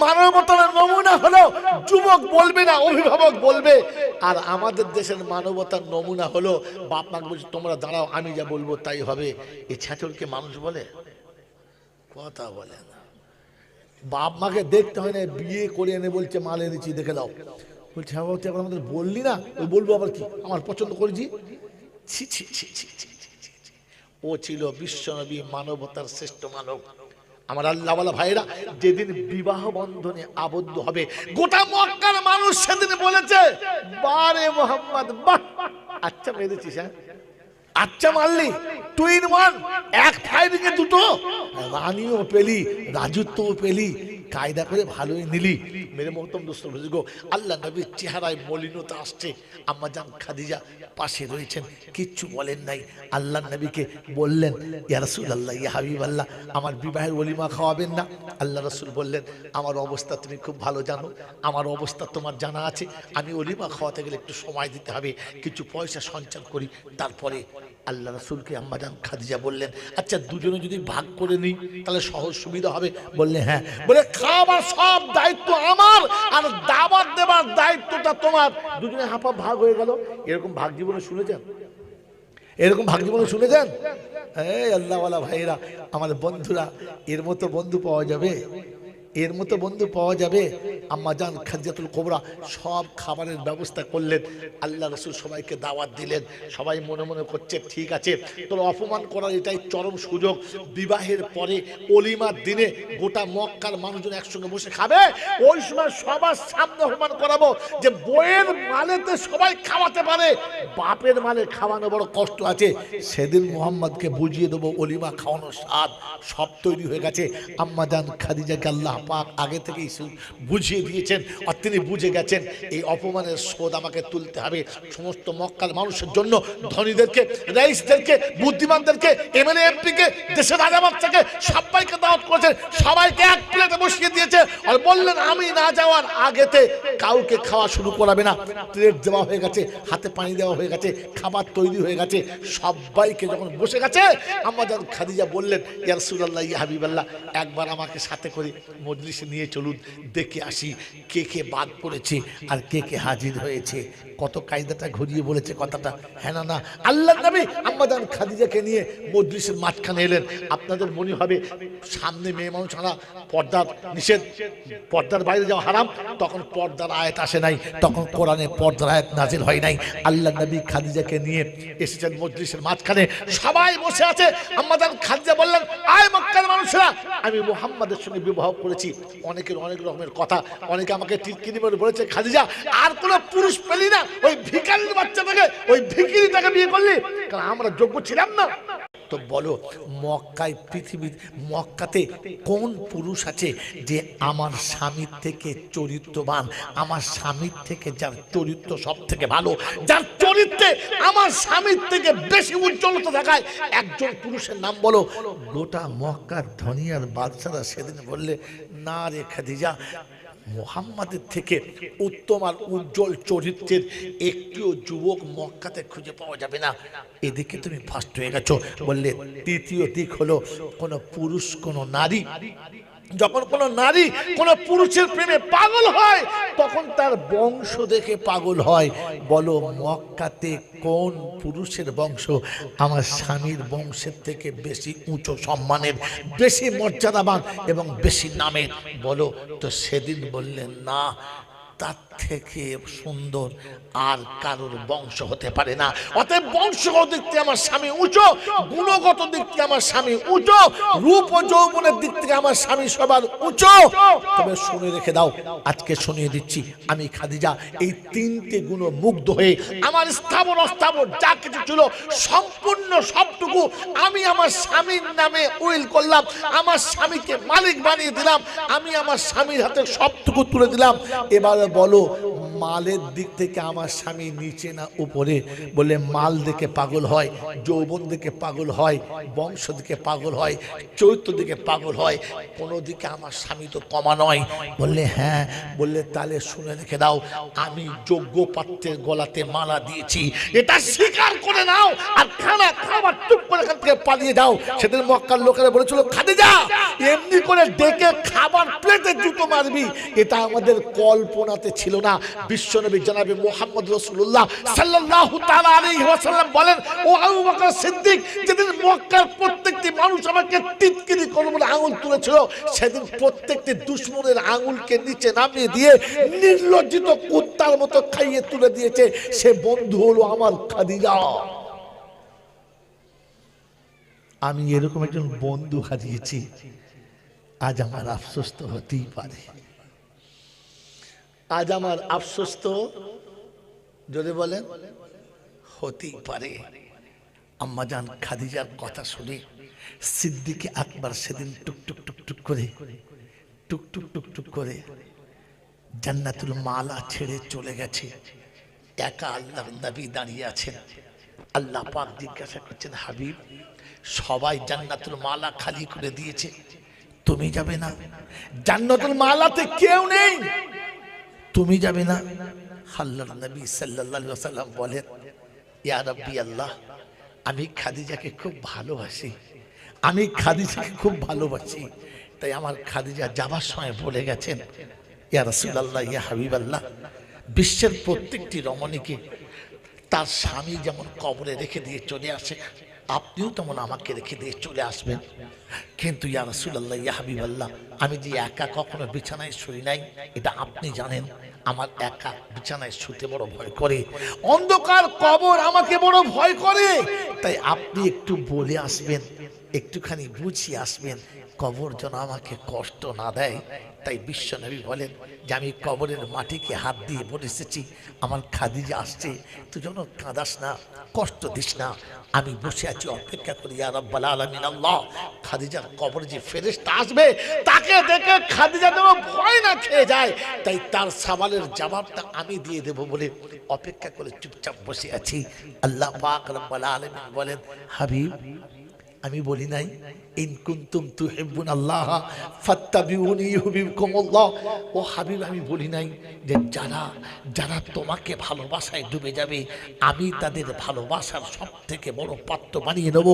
Speaker 1: মানবতার নমুনা হলো যুবক বলবে না, অভিভাবক বলবে। আর আমাদের দেশের মানবতার নমুনা হলো বাপ মা বলছে তোমরা দাঁড়াও, আমি যা বলবো তাই হবে। এই ছেচরকে মানুষ বলে? কথা বলে না। বাপ মাকে দেখতে হয় না, বিয়ে করে এনে বলছে মাল এনেছি দেখে দাও। বলছে হ্যাঁ তুই এখন আমাদের বললি না, ওই বলবো আবার কি, আমার পছন্দ করেছি। ছি ছি ছি ছি ছি ছি ছি। ও ছিল বিশ্বনবী, মানবতার শ্রেষ্ঠ মানব। আমার আল্লাহওয়ালা ভাইরা যেদিন বিবাহ বন্ধনে আবদ্ধ হবে, গোটা মক্কার মানুষ সেদিন বলেছে বারে মোহাম্মদ, বাহ আচ্ছা মেরেছিস, হ্যাঁ আচ্ছা মারলি, টু ইন ওয়ান, এক ফাইরিং এ দুটো, রানীও পেলি রাজত্বও পেলি, কায়দা করে ভালোই নিলি। মেরে মোহতরম দোস্ত বুঝগো, আল্লাহ নবীর চেহারায় মলিনতা আসছে। আম্মা জান খাদিজা পাশে রয়েছেন, কিচ্ছু বলেন নাই। আল্লাহ নবীকে বললেন ইয়া রাসূলুল্লাহ, ইয়া হাবিবাল্লাহ, আমার বিবাহের ওলিমা খাওয়াবেন না? আল্লাহ রাসূল বললেন, আমার অবস্থা তুমি খুব ভালো জানো, আমার অবস্থা তোমার জানা আছে। আমি ওলিমা খাওয়াতে গেলে একটু সময় দিতে হবে, কিছু পয়সা সঞ্চয় করি, তারপরে। আল্লাহ রাসূলকে আম্মা জান খাদিজা বললেন, আচ্ছা দুজনে যদি ভাগ করে নিই তাহলে সহজ সুবিধা হবে? বললে হ্যাঁ। বলে খাবার সব দায়িত্ব আমার আর দাওয়াত দেবার দায়িত্বটা তোমার, দুজনে হাফা ভাগ হয়ে গেল। এরকম ভাগ জীবনে শুনেছেন? এরকম ভাগ জীবনে শুনেছেন? এই আল্লাহওয়ালা ভাইরা, আমার বন্ধুরা, এর মতো বন্ধু পাওয়া যাবে? এর মতো বন্ধু পাওয়া যাবে? আম্মা জান খাদিজাতুল কুবরা সব খাবারের ব্যবস্থা করলেন। আল্লাহ রাসূল সবাইকে দাওয়াত দিলেন। সবাই মনে মনে করছে ঠিক আছে, তোর অপমান করার এটাই চরম সুযোগ। বিবাহের পরে অলিমার দিনে গোটা মক্কার মানুষজন একসঙ্গে বসে খাবে, ওই সময় সবার সামনে অপমান করাবো যে বইয়ের মালেতে সবাই খাওয়াতে পারে, বাপের মালে খাওয়ানো বড় কষ্ট আছে। সেদিন মুহাম্মদকে বুঝিয়ে দেবো অলিমা খাওয়ানোর স্বাদ। সব তৈরি হয়ে গেছে। আম্মা জান খাদিজাকে আল্লাহ পাক আগে থেকেই বুঝিয়ে দিয়েছেন আর তিনি বুঝে গেছেন এই অপমানের শোধ আমাকে তুলতে হবে। সমস্ত মক্কার মানুষের জন্য, ধনীদেরকে, রাইসদেরকে, বুদ্ধিমানদেরকে, এমএলএ এমপিকে, দেশের রাজা বাচ্চাকে সবাইকে দাওয়াত করেছেন। সবাইকে এক প্লেটে বসিয়ে দিয়েছে আর বললেন আমি না যাওয়ার আগেতে কাউকে খাওয়া শুরু করাবে না। প্লেট দেওয়া হয়ে গেছে, হাতে পানি দেওয়া হয়ে গেছে, খাবার তৈরি হয়ে গেছে। সবাইকে যখন বসে গেছে, আম্মা জান খাদিজা বললেন ইয়া রাসূলুল্লাহ, ইয়া হাবিবাল্লাহ, একবার আমাকে সাথে করে মজলিসে নিয়ে চলুন, দেখে আসি কে কে বাদ পড়েছে আর কে কে হাজির হয়েছে। কত কায়দাটা ঘুরিয়ে বলেছে কথাটা, হ্যাঁ না না? আল্লাহ নবী আম্মা জান খাদিজাকে নিয়ে মজলিসের মাঝখানে এলেন। আপনাদের মনে হবে সামনে মেয়ে মানুষ ছাড়া পর্দার নিষেধ, পর্দার বাইরে যাওয়া হারাম। তখন পর্দার আয়াত আসে নাই, তখন কোরআনে পর্দার আয়াত নাজিল হয় নাই। আল্লাহ নবী খাদিজাকে নিয়ে এসেছেন মজলিসের মাঝখানে, সবাই বসে আছে। আম্মা জান খাদিজা বললেন, আয় মক্কার মানুষেরা, আমি মুহাম্মাদের সঙ্গে বিবাহ করেছি। অনেকের অনেক রকমের কথা, অনেকে আমাকে টিটকিনি বলে বলেছে, খাদিজা আর কোন পুরুষ পেলি না, ওই ভিখারির বাচ্চাটাকে, ওই ভিখিরিটাকে বিয়ে করলি, কারণ আমরা যোগ্য ছিলাম না। তো বলো মক্কায়, পৃথিবীর মক্কাতে কোন পুরুষ আছে যে আমার স্বামীর থেকে চরিত্রবান, আমার স্বামীর থেকে যার চরিত্র সব থেকে ভালো, যার চরিত্রে আমার স্বামীর থেকে বেশি উজ্জ্বলতা দেখায়, একজন পুরুষের নাম বলো। গোটা মক্কার ধনী আর বাদশারা সেদিন বললে না রে খাদিজা, মুহাম্মাদের থেকে উত্তম আর উজ্জ্বল চরিত্রের একটিও যুবক মক্কাতে খুঁজে পাওয়া যাবে না। এদিকে তুমি ফার্স্ট হয়ে গেছো। বললে তৃতীয় দিক হলো কোন পুরুষ, কোন নারী, যখন কোন নারী কোন পুরুষের প্রেমে পাগল হয় তখন তার বংশ দেখে পাগল হয়। বলো মক্কাতে কোন পুরুষের বংশ আমার স্বামীর বংশের থেকে বেশি উঁচু সম্মানের, বেশি মর্যাদাবান এবং বেশি নামের? বলো। তো সেদিন বললেন না, তার থেকে সুন্দর আর কারোর বংশ হতে পারে না। অতএব বংশগত দিক থেকে আমার স্বামী উঁচু, গুণগত দিক থেকে আমার স্বামী উঁচু, রূপ ও যৌবনের দিক থেকে আমার স্বামী সবার উঁচু। তবে শুনে রেখে দাও, আজকে শুনিয়ে দিচ্ছি, আমি খাদিজা এই তিনটে গুণ মুগ্ধ হয়ে আমার স্থাবর অস্থাবর যা কিছু ছিল সম্পূর্ণ সবটুকু আমি আমার স্বামীর নামে উইল করলাম, আমার স্বামীকে মালিক বানিয়ে দিলাম, আমি আমার স্বামীর হাতে সবটুকু তুলে দিলাম। এবারে বলো, মালের দিক থেকে আমার স্বামী নিচে না উপরে? বলে মাল দেখে পাগল হয়, যৌবন দেখে পাগল হয়, বংশ দিকে পাগল হয়, চরিত্র দিকে পাগল হয়, কোনো দিকে আমার স্বামী তো কমা নয়। বললে হ্যাঁ। বললে তাহলে শুনে রেখে দাও, আমি যোগ্য পাত্রের গলাতে মালা দিয়েছি, এটা স্বীকার করে নাও, আর খানা খাবার চুপ করে এখান থেকে পালিয়ে যাও। সেদিন মক্কার লোকেরা বলেছিল, খাদিজা এমনি করে ডেকে খাবার প্লেটে জুতো মারবি, এটা আমাদের কল্পনাতে ছিল না। বিশ্বনবী জনাবে মুহাম্মদ রাসূলুল্লাহ সাল্লাল্লাহু তাআলা আলাইহি ওয়াসাল্লাম বলেন, ও আবু বকর সিদ্দিক, যেদিন মক্কার প্রত্যেকটি মানুষ আমাকে টিটকিরি করে বলে আঙুল তুলেছিল, সেদিন প্রত্যেকটি দুশমনের আঙুলকে নিচে নামিয়ে দিয়ে নির্লজ্জিত কুত্তার মতো খাইয়ে তুলে দিয়েছে। সে বন্ধু হলো আমার খাদিজা। আমি এরকম একজন বন্ধু হারিয়েছি, আজ আমার আফসোস তো হতেই পারে। আজ আমার আফসোস তো যদি বলেন হতেই পারে। আম্মাজান খাদিজার কথা শুনে সিদ্দিকে আকবর সেদিন টুকটুক টুকটুক করে টুকটুক টুকটুক করে জান্নাতুল মালা ছেড়ে চলে গেছে। একা আল্লাহর নবী দাঁড়িয়ে আছেন। আল্লাহ পাক জিজ্ঞাসা করছেন, হাবিব সবাই জান্নাতুল মালা খালি করে দিয়েছে, তুমি যাবে না? জান্নাতুল মালাতে কেউ নেই, তুমি যাবে না? আল্লাহর নবী সাল্লাল্লাহু আলাইহি ওয়াসাল্লাম বলেন, ইয়া রাব্বি আল্লাহ, আমি খাদিজাকে খুব ভালোবাসি, আমি খাদিজাকে খুব ভালোবাসি, তাই আমার খাদিজা যাবার সময় বলে গেছেন, ইয়া রাসূলুল্লাহ, ইয়া হাবিবাল্লাহ, বিশ্বের প্রত্যেকটি রমণীকে তার স্বামী যেমন কবরে রেখে দিয়ে চলে আসে, আপনিও তেমন আমাকে রেখে দিয়ে চলে আসবেন। কিন্তু ইয়া রাসূলুল্লাহ, ইয়া হাবিবাল্লাহ, আমি যে একা কখনো বিছানায় শুই নাই, এটা আপনি জানেন। আমার একা বিছানায় শুতে বড় ভয় করে, অন্ধকার কবর আমাকে বড় ভয় করে, তাই আপনি একটু বলে আসবেন, একটুখানি বুঝিয়ে আসবেন, কবর যেন আমাকে কষ্ট না দেয়। তাই বিশ্বনবী বলেন যে আমি কবরের মাটিকে হাত দিয়ে বলে এসেছি, আমার খাদিজা আসছে, তুই যেন কাঁদাস না, কষ্ট দিস না, আমি বসে আছি অপেক্ষা করি। ইয়া রাব্বাল আলামিন আল্লাহ, খাদিজার কবরে যে ফেরেশতা আসবে তাকে দেখে খাদিজা যেন ভয় না খেয়ে যায়, তাই তার সওয়ালের জবাবটা আমি দিয়ে দেব বলে অপেক্ষা করে চুপচাপ বসে আছি। আল্লাহ পাক রাব্বাল আলামিন বলেন, হাবিব আমি বলি নাই ইন কুনতুম তুহিব্বুনাল্লাহ ফাত্তাবিউনি ইউহিব্বুকুমুল্লাহ? ও হাবিব আমি বলি নাই যে যারা যারা তোমাকে ভালোবাসায় ডুবে যাবে আমি তাদের ভালোবাসার সবথেকে বড় পাত্র বানিয়ে নেব,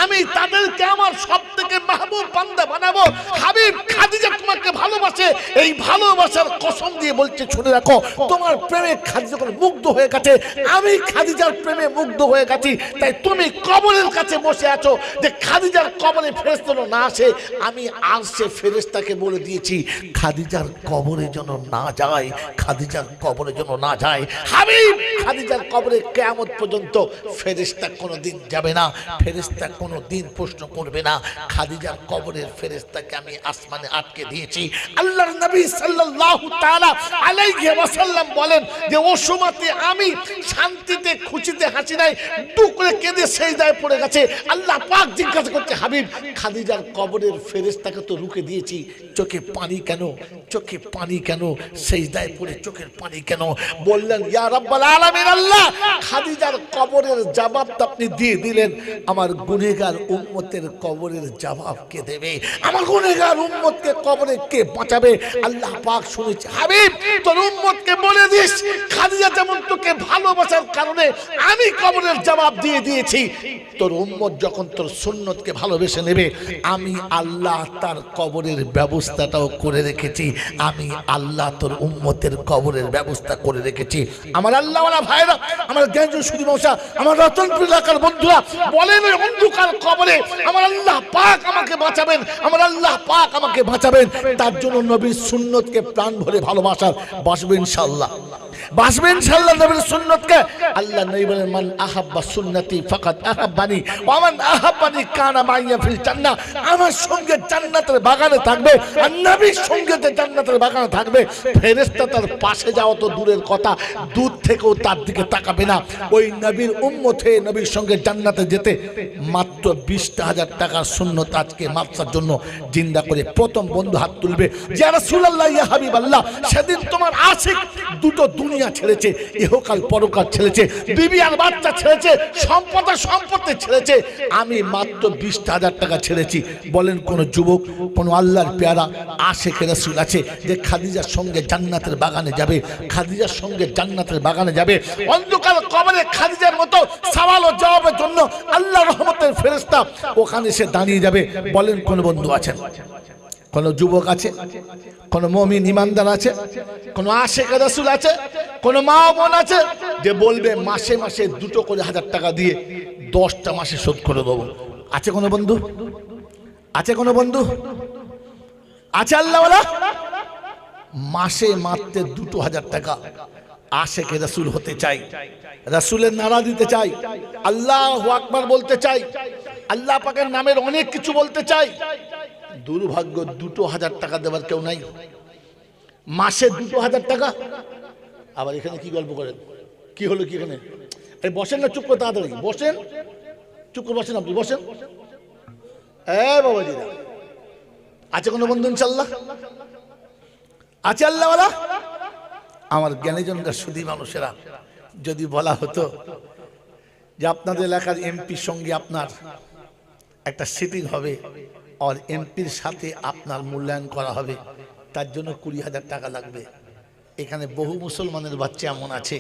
Speaker 1: আমি তাদেরকে আমার সবথেকে মাহবুব বান্দা বানাবো। হাবিব খাদিজা তোমাকে ভালোবাসে, এই ভালোবাসার কসম দিয়ে বলছে, শুনে রাখো, তোমার প্রেমে খাদিজা মুগ্ধ হয়ে গেছে, আমি খাদিজার প্রেমে মুগ্ধ হয়ে গেছি, তাই তুমি কবরের কাছে বসে আছো যে খাদিজার কবরে ফেরেশতা না আসে, আমি আসছে ফেরেশতাকে বলে দিয়েছি খাদিজার কবরে যেন না যায়, খাদিজার কবরে যেন না যায়। হাবিব খাদিজার কবরে কিয়ামত পর্যন্ত ফেরেশতা কোনোদিন যাবে না, ফেরেশতা কোনোদিন প্রশ্ন করবে না। খাদিজার কবরের ফেরেশতাকে আমি আসমানে আটকে দিয়েছি। আল্লাহর নবী সাল্লাল্লাহু তাআলা আলাইহি ওয়াসাল্লাম বলেন যে ও সময়তে আমি শান্তিতে খুশিতে হাসি নাই, টুকরে কেঁদে সেজদায় পড়ে গেছে। আল্লাহ পাক জিজ্ঞাসা করছে, হাবিব খাদিজার কবরের ফেরেশতাকে তো রুখে দিয়েছি, চোখে পানি কেন, চোখে পানি কেন, সেজদায় পড়ে চোখের পানি কেন? বললেন, ইয়া রাব্বাল আলামিন আল্লাহ, খাদিজার কবরের জবাবটা আপনি দিয়ে দিলেন, আমার গুনাহগার উম্মতের কবরের জবাব কে দেবে? আমার গুনাহগার উম্মতকে কবরে কে বাঁচাবে? আল্লাহ পাক শুনেছে, হাবিব তোর উম্মতকে বলে দিস খাদিজা যেমন তোকে ভালোবাসার কারণে আমি কবরের জবাব দিয়ে দিয়েছি, তোর উম্মত যখন তোর সুন্নতকে ভালোবেসে নেবে, আমি আল্লাহ তার কবরের ব্যবস্থাটাও করে রেখেছি। আমি আল্লাহ তোর উম্মতের কবরের ব্যবস্থা করে রেখেছি। আমার আল্লাহওয়ালা ভাইরা, আমার জ্ঞানজন সুদী মশা, আমার রতনপুর এলাকার বন্ধুরা বলেন, ওই অন্ধকার কবরে আমার আল্লাহ পাক আমাকে বাঁচাবেন, আমার আল্লাহ পাক আমাকে বাঁচাবেন। তার জন্য নবীর সুন্নতকে প্রাণ ভরে ভালোবাসার বাসবে ইনশাআল্লাহ, বাসবে ইনশাআল্লাহ নবীর সুন্নতকে। আল্লাহ নবী বলেন, মান আহাব্বা সুন্নতি ফাকাদ আহাব্বানি ওয়া মান আহাব্বানি কানা মাইয়া ফিল জান্নাহ। আমার সঙ্গে জান্নাতের বাগানে থাকবে, আর নবীর সঙ্গে যে জান্নাতের বাগানে থাকবে, ফেরেশতা তার পাশে যাওয়া তো দূরের কথা, দূর থেকেও তার দিকে তাকাবে না। ওই নবীর উম্মত হয়ে নবীর সঙ্গে জান্নাতে যেতে মাত্র 20,000 টাকার সুন্নত আজকে মাপসার জন্য জিন্দা করে প্রথম বন্ধু হাত তুলবে, যে রাসূলুল্লাহ ইয়া হাবিবাল্লাহ, সেদিন তোমার আশিক দুটো দুনিয়া ছেড়েছে, ইহকাল পরকাল ছেড়েছে, বিবি আর বাচ্চা ছেড়েছে, সম্পদ আর সম্পত্তি ছেড়েছে, আমি মাত্র 20,000 টাকা ছেড়েছি। বলেন কোন যুবক, কোন আল্লাহর পেয়ারা আশিক রাসূল আছে যে খাদিজার সঙ্গে জান্নাতের বাগানে যাবে, খাদিজার সঙ্গে জান্নাতের বাগানে যাবে? অন্ধকার কবরে খাদিজার মতো সওয়াল ও জবাবের জন্য আল্লাহর রহমতের ফেরেশতা ওখানে এসে দাঁড়িয়ে যাবে। বলেন কোন বন্ধু আছেন, কোন যুবক আছে, কোন মুমিন ইমানদার আছে, কোন আশিক রাসূল আছে, কোন মা বোন আছে যে বলবে মাসে মাসে 2 করে 1000 টাকা দিয়ে 10টা মাসে শোধ করে দেবো? আছে কোন বন্ধু? আছে কোন বন্ধু? আছে আল্লাহওয়ালা? মাসে মাত্র 2,000 টাকা আশিক রাসূল হতে চাই, রাসূলের নারা দিতে চাই, আল্লাহু আকবার বলতে চাই, আল্লাহ পাকের নামের অনেক কিছু বলতে চাই। দুর্ভাগ্য 2,000 টাকা দেওয়ার কেউ নাই। মাসে 2,000 টাকা। আবার এখানে কি গল্প করেন? কি হলো কি এখানে? এই বসেন না, চুপ করে তাড়াতাড়ি বসেন, চুপ করে বসেন, আপনি বসেন। বাবাজি, আছে কোনো বন্ধু ইনশাআল্লাহ? আছে আল্লাহওয়ালা? আমার জ্ঞানীজনরা সুধী মানুষেরা, যদি বলা হতো যে আপনাদের এলাকার এমপির সঙ্গে আপনার একটা সিটিং হবে আর এমপির সাথে আপনার মূল্যায়ন করা হবে, তার জন্য 20,000 টাকা লাগবে। এখানে বহু মুসলমানের বাচ্চা এমন আছে,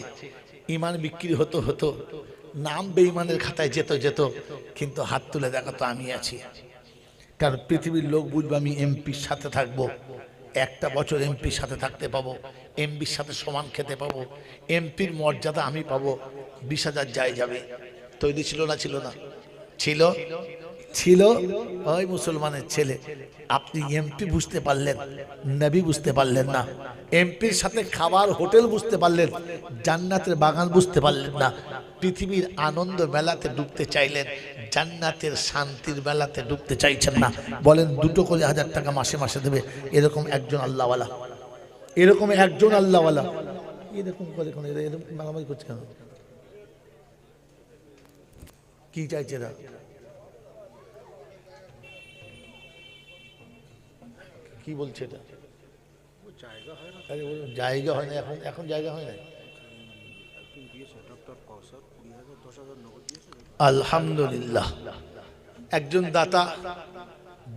Speaker 1: ইমান বিক্রি হতো, নাম বেঈমানের খাতায় যেত, কিন্তু হাত তুলে দেখাতো আমি আছি। কারণ পৃথিবীর লোক বুঝবে আমি এমপির সাথে থাকবো, 1টা বছর এমপির সাথে থাকতে পাবো, এমপির সাথে সমান খেতে পাবো, এমপির মর্যাদা আমি পাবো। 20,000 যাবে। তৈরি ছিল না? ছিল না? ছিল ছিল। ওই মুসলমানের ছেলে, আপনি এমপি বুঝতে পারলেন, নবী বুঝতে পারলেন না। এমপির সাথে খাবার হোটেল বুঝতে পারলেন, জান্নাতের বাগান বুঝতে পারলেন না। পৃথিবীর আনন্দ মেলাতে ঢুকতে চাইলেন, জান্নাতের শান্তির মেলাতে ঢুকতে চাইছেন না। বলেন 2 করে 1000 টাকা মাসে মাসে দেবে এরকম একজন আল্লাহওয়ালা, এরকম একজন আল্লাহওয়ালা। এরকম করে এরকম মারামারি করছে কেন? কি চাইছে এরা? কি বলছে এটা? জায়গা হয় না, এখন জায়গা হয় না। আলহামদুলিল্লাহ, একজন দাতা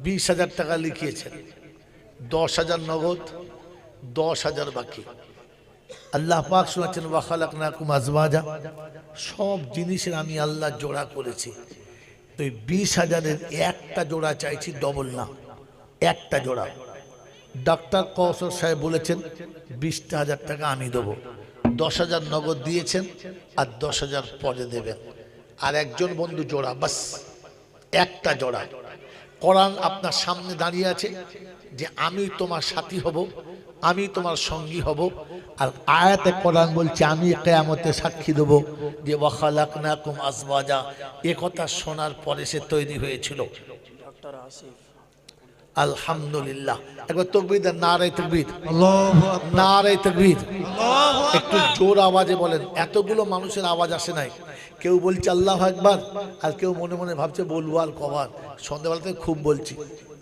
Speaker 1: 20,000 টাকা লিখিয়েছেন, 10,000 নগদ, 10,000 বাকি। আল্লাহ পাক শুনাচ্ছেন, ওয়া খালাকনাকুম আজওয়াজা, সব জিনিসের আমি আল্লাহ জোড়া করেছি। তো 20,000-এর একটা জোড়া চাইছি, ডবল না, একটা জোড়া। ডাক্তার কৌশল সাহেব বলেছেন 20,000 টাকা আমি দেবো, 10,000 নগদ দিয়েছেন আর 10,000 পরে দেবেন। আর একজন বন্ধু জোড়া, বাস একটা জোড়া। কোরআন আপনার সামনে দাঁড়িয়ে আছে যে আমি তোমার সাথী হব, আমি তোমার সঙ্গী হব। আর আয়াতে কোরআন বলছে আমি কিয়ামতে সাক্ষী দেব যে ওয়া খালাকনাকুম আজওয়াজা। এ কথা শোনার পরে সে তৈরি হয়েছিল। আলহামদুলিল্লাহ, একবার তাকবীর দেন, নারে তাকবীর, আল্লাহু আকবার, নারে তাকবীর, আল্লাহু আকবার। একটু জোর আওয়াজে বলেন, এতগুলো মানুষের আওয়াজ আসে নাই। কেউ বলছে আল্লাহু আকবার, আর কেউ মনে মনে ভাবছে বলবো আর কবার, সন্ধ্যাবেলা থেকে খুব বলছি।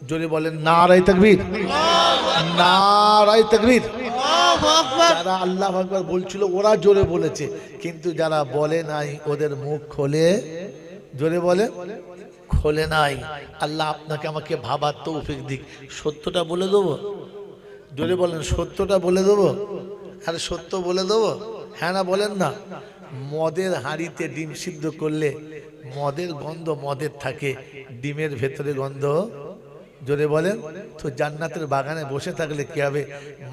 Speaker 1: জোরে বলেন নারে তাকবীর, নারে তাকবীর। যারা আল্লাহু আকবার বলছিল ওরা জোরে বলেছে, কিন্তু যারা বলে নাই ওদের মুখ খোলে, জোরে বলে, খোলে নাই। আল্লাহ আপনাকে আমাকে ভাবার তৌফিক দিক। সত্যটা বলে দেবো, জোরে বলেন, সত্যটা বলে দেবো। আরে সত্য বলে দেবো, হ্যাঁ না বলেন না? মদের হাঁড়িতে ডিম সিদ্ধ করলে মদের গন্ধ মদের থাকে, ডিমের ভেতরে গন্ধ, জোরে বলেন তো। জান্নাতের বাগানে বসে থাকলে কি হবে?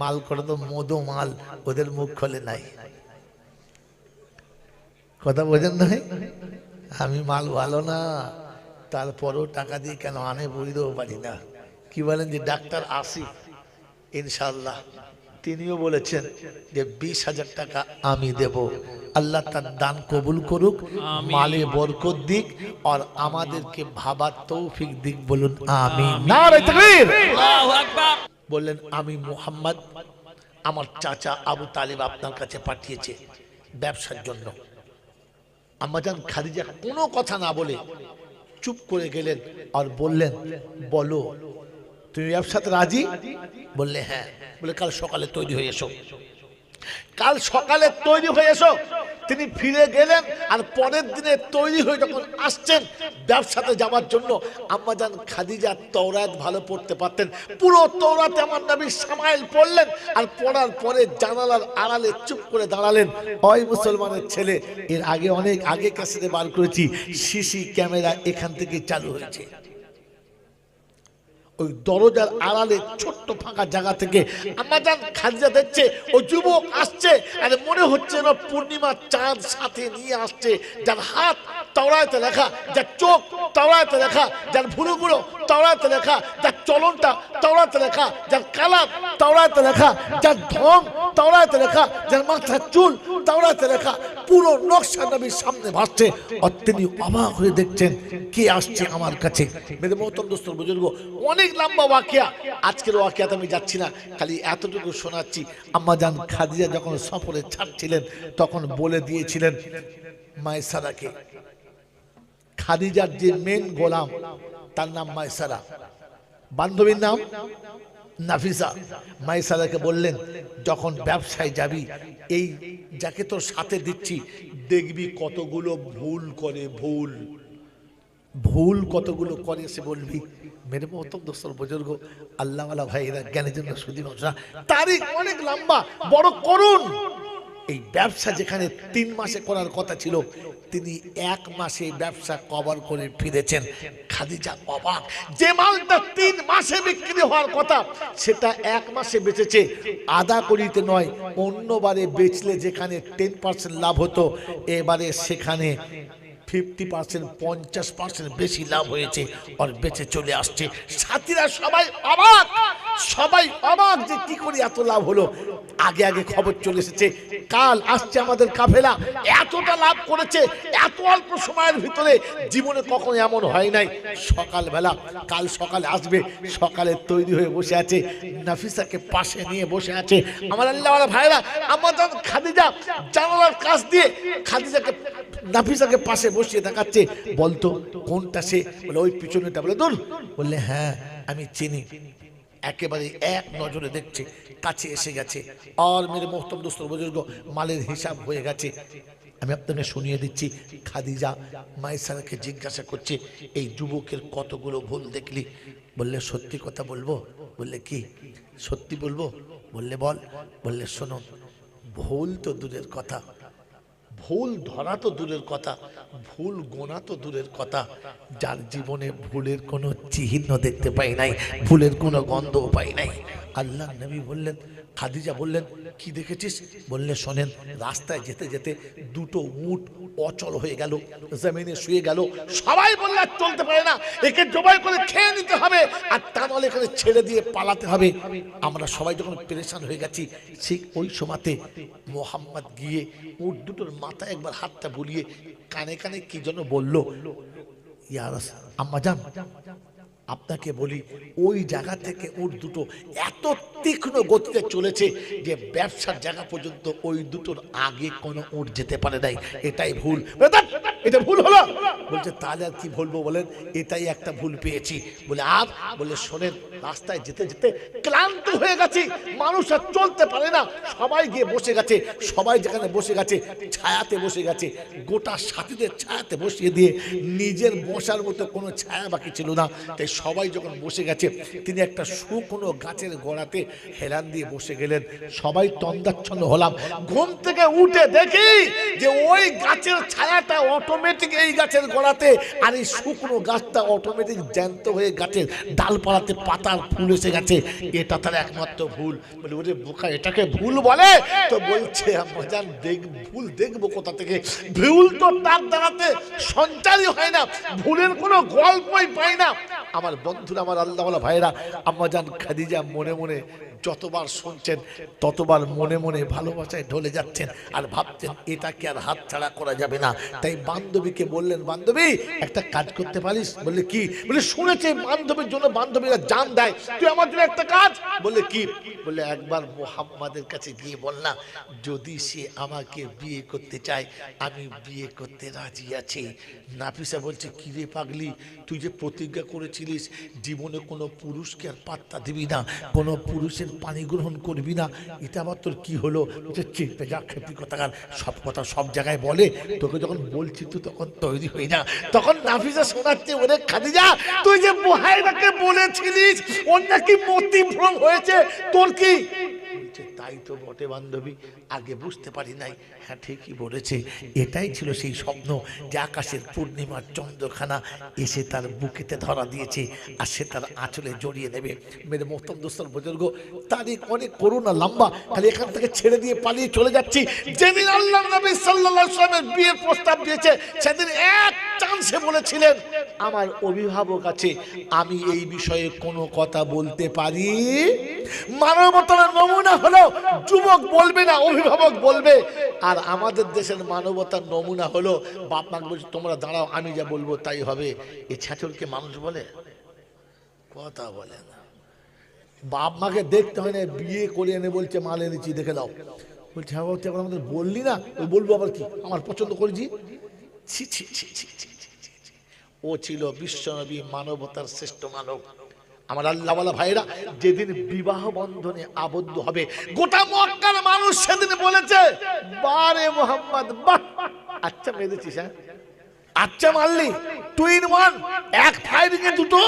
Speaker 1: মাল করে তো মদো মাল, ওদের মুখ খোলে নাই। কথা বোঝেন না? আমি মাল ভালো না, তারপরেও টাকা দিয়ে কেন আনে বুঝতেও পারি না। কি বলেন যে ডাক্তার আসিফ ইনশাআল্লাহ তিনিও বলেছেন যে 20,000 টাকা আমি দেব। আল্লাহ তার দান কবুল করুক, মালে বরকত দিক, আর আমাদেরকে ভাবার তৌফিক দিক। বলুন আমিন। নারে তাকবীর। আল্লাহু আকবার। বললেন আমি মুহাম্মদ আমার চাচা আবু তালিব আপনার কাছে পাঠিয়েছে ব্যবসার জন্য। আম্মাজান খাদিজা কোনো কথা না বলে চুপ করে গেলেন আর বললেন বলো তুমি ব্যবসাতে রাজি? বললে হ্যাঁ। বলে কাল সকালে তৈরি হয়ে এসো। কাল সকালে তৈরি হয়ে এসো। তিনি ফিরে গেলেন আর পরের দিনে তৈরি হয়ে যখন আসছেন ব্যবসাতে যাওয়ার জন্য, আম্মাজান খাদিজা তওরাত ভালো পড়তে পারতেন। পুরো তওরাতে আমার নবী শামাইল পড়লেন আর পড়ার পরে জানালার আড়ালে চুপ করে দাঁড়ালেন। ওই মুসলমানের ছেলে, এর আগে অনেক আগে ক্যাসেটে বার করেছি, সিসি ক্যামেরা এখান থেকে চালু হয়েছে। ওই দরজার আড়ালে ছোট্ট ফাঁকা জায়গা থেকে আম্মাজান খাদিজা দেখছে ওই যুবক আসছে, আর মনে হচ্ছে না পূর্ণিমার চাঁদ সাথে নিয়ে আসছে। যার হাত তাওরাতে লেখা, যার চোখ তাওরাতে লেখা, যার ভুরুগুলো তাওরাতে লেখা, যার চলনটা তাওরাতে লেখা, যার কালার তাওরাতে লেখা, যার ঢং তাওরাতে লেখা, যার মাথার চুল তাওরাতে লেখা, পুরো নকশা নবীর সামনে ভাসছে। আর তিনি অবাক হয়ে দেখছেন কে আসছে আমার কাছে। মেরে মোহতরম দোস্ত বুজুর্গ, অনেক লম্বা ওয়াকিয়া, আজকের ওয়াকিয়াতে আমি যাচ্ছি না, খালি এতটুকু শোনাচ্ছি। আম্মাজান খাদিজা যখন সফরে ছাড়ছিলেন তখন বলে দিয়েছিলেন মায়সারাকে, খাদিজার যে মেন গোলাম তার নাম মায়সারা, বান্ধবীর নাম নাফিসা। মায়সারাকে বললেন যখন ব্যবসায় যাবি এই যাকে তোর সাথে দিচ্ছি দেখবি কতগুলো ভুল করে, ভুল কতগুলো করে সে বলবি। মেরে মহতম দোস্তর বুজুর্গ আল্লাহওয়ালা ভাইরা জ্ঞানের জন্য সুদী মানুষরা, তারিখ অনেক লম্বা, বড় করুন। এই ব্যবসা যেখানে 3 মাসে করার কথা ছিল, তিনি 1 মাসে ব্যবসা কভার করে ফিরেছেন। খাদিজা অবাক, যে মালটা 3 মাসে বিক্রি হওয়ার কথা সেটা 1 মাসে বেচেছে। আদা করিতে নয়, অন্যবারে বেচলে যেখানে 10% লাভ হতো, এবারে সেখানে 50%, 50% বেশি লাভ হয়েছে আর বেঁচে চলে আসছে। সাথীরা সবাই অবাক যে কি করে এত লাভ হলো। আগে আগে খবর চলে এসেছে কাল আসছে আমাদের কাফেলা, এতটা লাভ করেছে এত অল্প সময়ের ভিতরে, জীবনে কখনো এমন হয় নাই। সকালবেলা কাল সকালে আসবে, সকালে তৈরি হয়ে বসে আছে, নাফিসাকে পাশে নিয়ে বসে আছে। আমার আল্লাহওয়ালা ভাইরা, আমাদের খাদিজা জানালার কাছ দিয়ে খাদিজাকে নাফিসাকে পাশে বসিয়ে দেখাচ্ছে, বলতো কোনটা সে? বলে ওই পিছনেটা। বলে দূর। বললে হ্যাঁ আমি চিনি। একেবারে এক নজরে দেখছে, কাছে এসে গেছে। আর মেরে মোহতরম দোস্ত বুজুর্গ, মালের হিসাব হয়ে গেছে। আমি আপনাকে শুনিয়ে দিচ্ছি। খাদিজা মায়সারাকে জিজ্ঞাসা করছে এই যুবকের কতগুলো ভুল দেখলি? বললে সত্যি কথা বলবো। বললে কি সত্যি বলবো? বললে বল। বললে শোনো, ভুল তো দূরের কথা, ভুল ধরা তো দূরের কথা, ভুল গোনা তো দূরের কথা, যার জীবনে ভুলের কোনো চিহ্ন দেখতে পাই নাই, ভুলের কোনো গন্ধও পাই নাই। আল্লাহ নবী বললেন, খাদিজা বললেন কি দেখেছিস? বললে শোনেন, রাস্তায় যেতে যেতে 2টো উট অচল হয়ে গেল, জমিনে শুয়ে গেল। সবাই বললে চলতে পারে না, একে জবাই করে খেয়ে নিতে হবে, আর তা নাহলে এখানে ছেড়ে দিয়ে পালাতে হবে। আমরা সবাই যখন পেরেশান হয়ে গেছি, ঠিক ওই সময়তে মোহাম্মদ গিয়ে উট দুটোর মাথায় একবার হাতটা বুলিয়ে কানে কানে কি যেন বলল। ইয়া আম্মাজান আপনাকে বলি, ওই জায়গা থেকে উট দুটো এত তীক্ষ্ণ গতিতে চলেছে যে ব্যবসার জায়গা পর্যন্ত ওই দুটোর আগে কোনো উট যেতে পারে নাই। এটাই ভুল। এটা ভুল হলো। বলছে তাহলে আর কি বলবো বলেন, এটাই একটা ভুল পেয়েছি। বলে আর বলে শোনেন, রাস্তায় যেতে যেতে ক্লান্ত হয়ে গেছি, মানুষ আর চলতে পারে না, সবাই গিয়ে বসে গেছে, সবাই যেখানে বসে গেছে ছায়াতে বসে গেছে, গোটা সাথীদের ছায়াতে বসিয়ে দিয়ে নিজের বসার মতো কোনো ছায়া বাকি ছিল না। তাই সবাই যখন বসে গেছে, তিনি একটা শুকনো গাছের গোড়াতে হেলান দিয়ে বসে গেলেন। সবাই তন্দাচ্ছন্ন হলাম। ঘুম থেকে উঠে দেখি যে ওই গাছের ছায়াটা অটোমেটিক এই গাছের গোড়াতে, আর এই শুকনো গাছটা অটোমেটিক জ্যান্ত হয়ে গাছের ডালপালাতে পাতার ফুল এসে গেছে। এটা তার একমাত্র ভুল। বলে ওরে বোকা, এটাকে ভুল বলে? তো বলছে আম্মাজান ভুল দেখবো কোথা থেকে? ভুল তো তার দ্বারাতে সঞ্চারই হয় না, ভুলের কোনো গল্পই পাই না। আমার বন্ধুরা, আমার আল্লাহওয়ালা ভাইরা, আম্মাজান খাদিজা মনে মনে যতবার শুনছেন ততবার মনে মনে ভালোবাসায় ঢলে যাচ্ছেন, আর ভাবছেন এটাকে আর হাত ছাড়া করা যাবে না। তাই বান্ধবীকে বললেন, বান্ধবী একটা কাজ করতে পারিস? বললে কি? বলে শুনেছে বান্ধবীর জন্য বান্ধবীরা জান দেয়, তুই আমার জন্য একটা কাজ। বললে কি? বলে একবার মুহাম্মাদের কাছে গিয়ে বল না, যদি সে আমাকে বিয়ে করতে চায় আমি বিয়ে করতে রাজি আছি। নাফিসা বলছে, কি রে পাগলি, তুই যে প্রতিজ্ঞা করেছিলিস জীবনে কোনো পুরুষকে আর পাত্তা দিবি না, কোনো পুরুষের পানি গ্রহণ করবি না, এটা আবার তোর কি হলো? চিন্তা যা ক্ষেত্রে কথাকার, সব কথা সব জায়গায় বলে, তোকে যখন বলছি তুই তখন তৈরি হয়ে না। তখন নাফিসা শোনাচ্ছে, ওরে খাদিজা, তুই যে বুহাইরাকে বলেছিলিস ওর নাকি মতিভ্রম হয়েছে, তোর কি? তাই তো বটে বান্ধবী, আগে বুঝতে পারি নাই। হ্যাঁ ঠিকই বলেছে, এটাই ছিল সেই স্বপ্ন যে আকাশের পূর্ণিমার চন্দ্রখানা এসে তার বুকেতে ধরা দিয়েছে, আর সে তার আঁচলে জড়িয়ে নেবে। মেরে মোহতম দোস্তর বুজুর্গ, তারিখ অনেক করুণা লম্বা, খালি এখান থেকে ছেড়ে দিয়ে পালিয়ে চলে যাচ্ছি। যেদিন আল্লাহ নবী সাল্লাল্লাহু আলাইহি ওয়াসাল্লামের বিয়ের প্রস্তাব দিয়েছে, সেদিন এক চান্সে বলেছিলেন, আমার অভিভাবক আছে, আমি এই বিষয়ে কোনো কথা বলতে পারি। মানবতার নমুনা হলো যুবক বলবে না, অভিভাবক বলবে। আর আমাদের দেশের মানবতার নমুনা হলো বাপ মাকে বলছে, তোমরা দাঁড়াও, আমি যা বলবো তাই হবে। এ ছাচলকে মানুষ বলে? কথা বলে না। বাপ মাকে দেখতে হয় না, বিয়ে করে এনে বলছে মাল এনেছি দেখে দাও। বলছে হ্যাঁ বাবা, এখন আমাদের বললি না, ওই বলবো আবার কি, আমার পছন্দ করেছি। ছি ছি ছি ছি ছি ছি ছি। ও ছিল বিশ্বনবী, মানবতার শ্রেষ্ঠ মানব। আমার আল্লাহওয়ালা ভাইরা, যেদিন বিবাহ বন্ধনে আবদ্ধ হবে, গোটা মক্কার মানুষ সেদিন বলেছে, বারে মোহাম্মদ, বাহ আচ্ছা মেরেছিস, হ্যাঁ আচ্ছা মারলি, টু ইন ওয়ান, এক ফায়ারিং এ দুটো,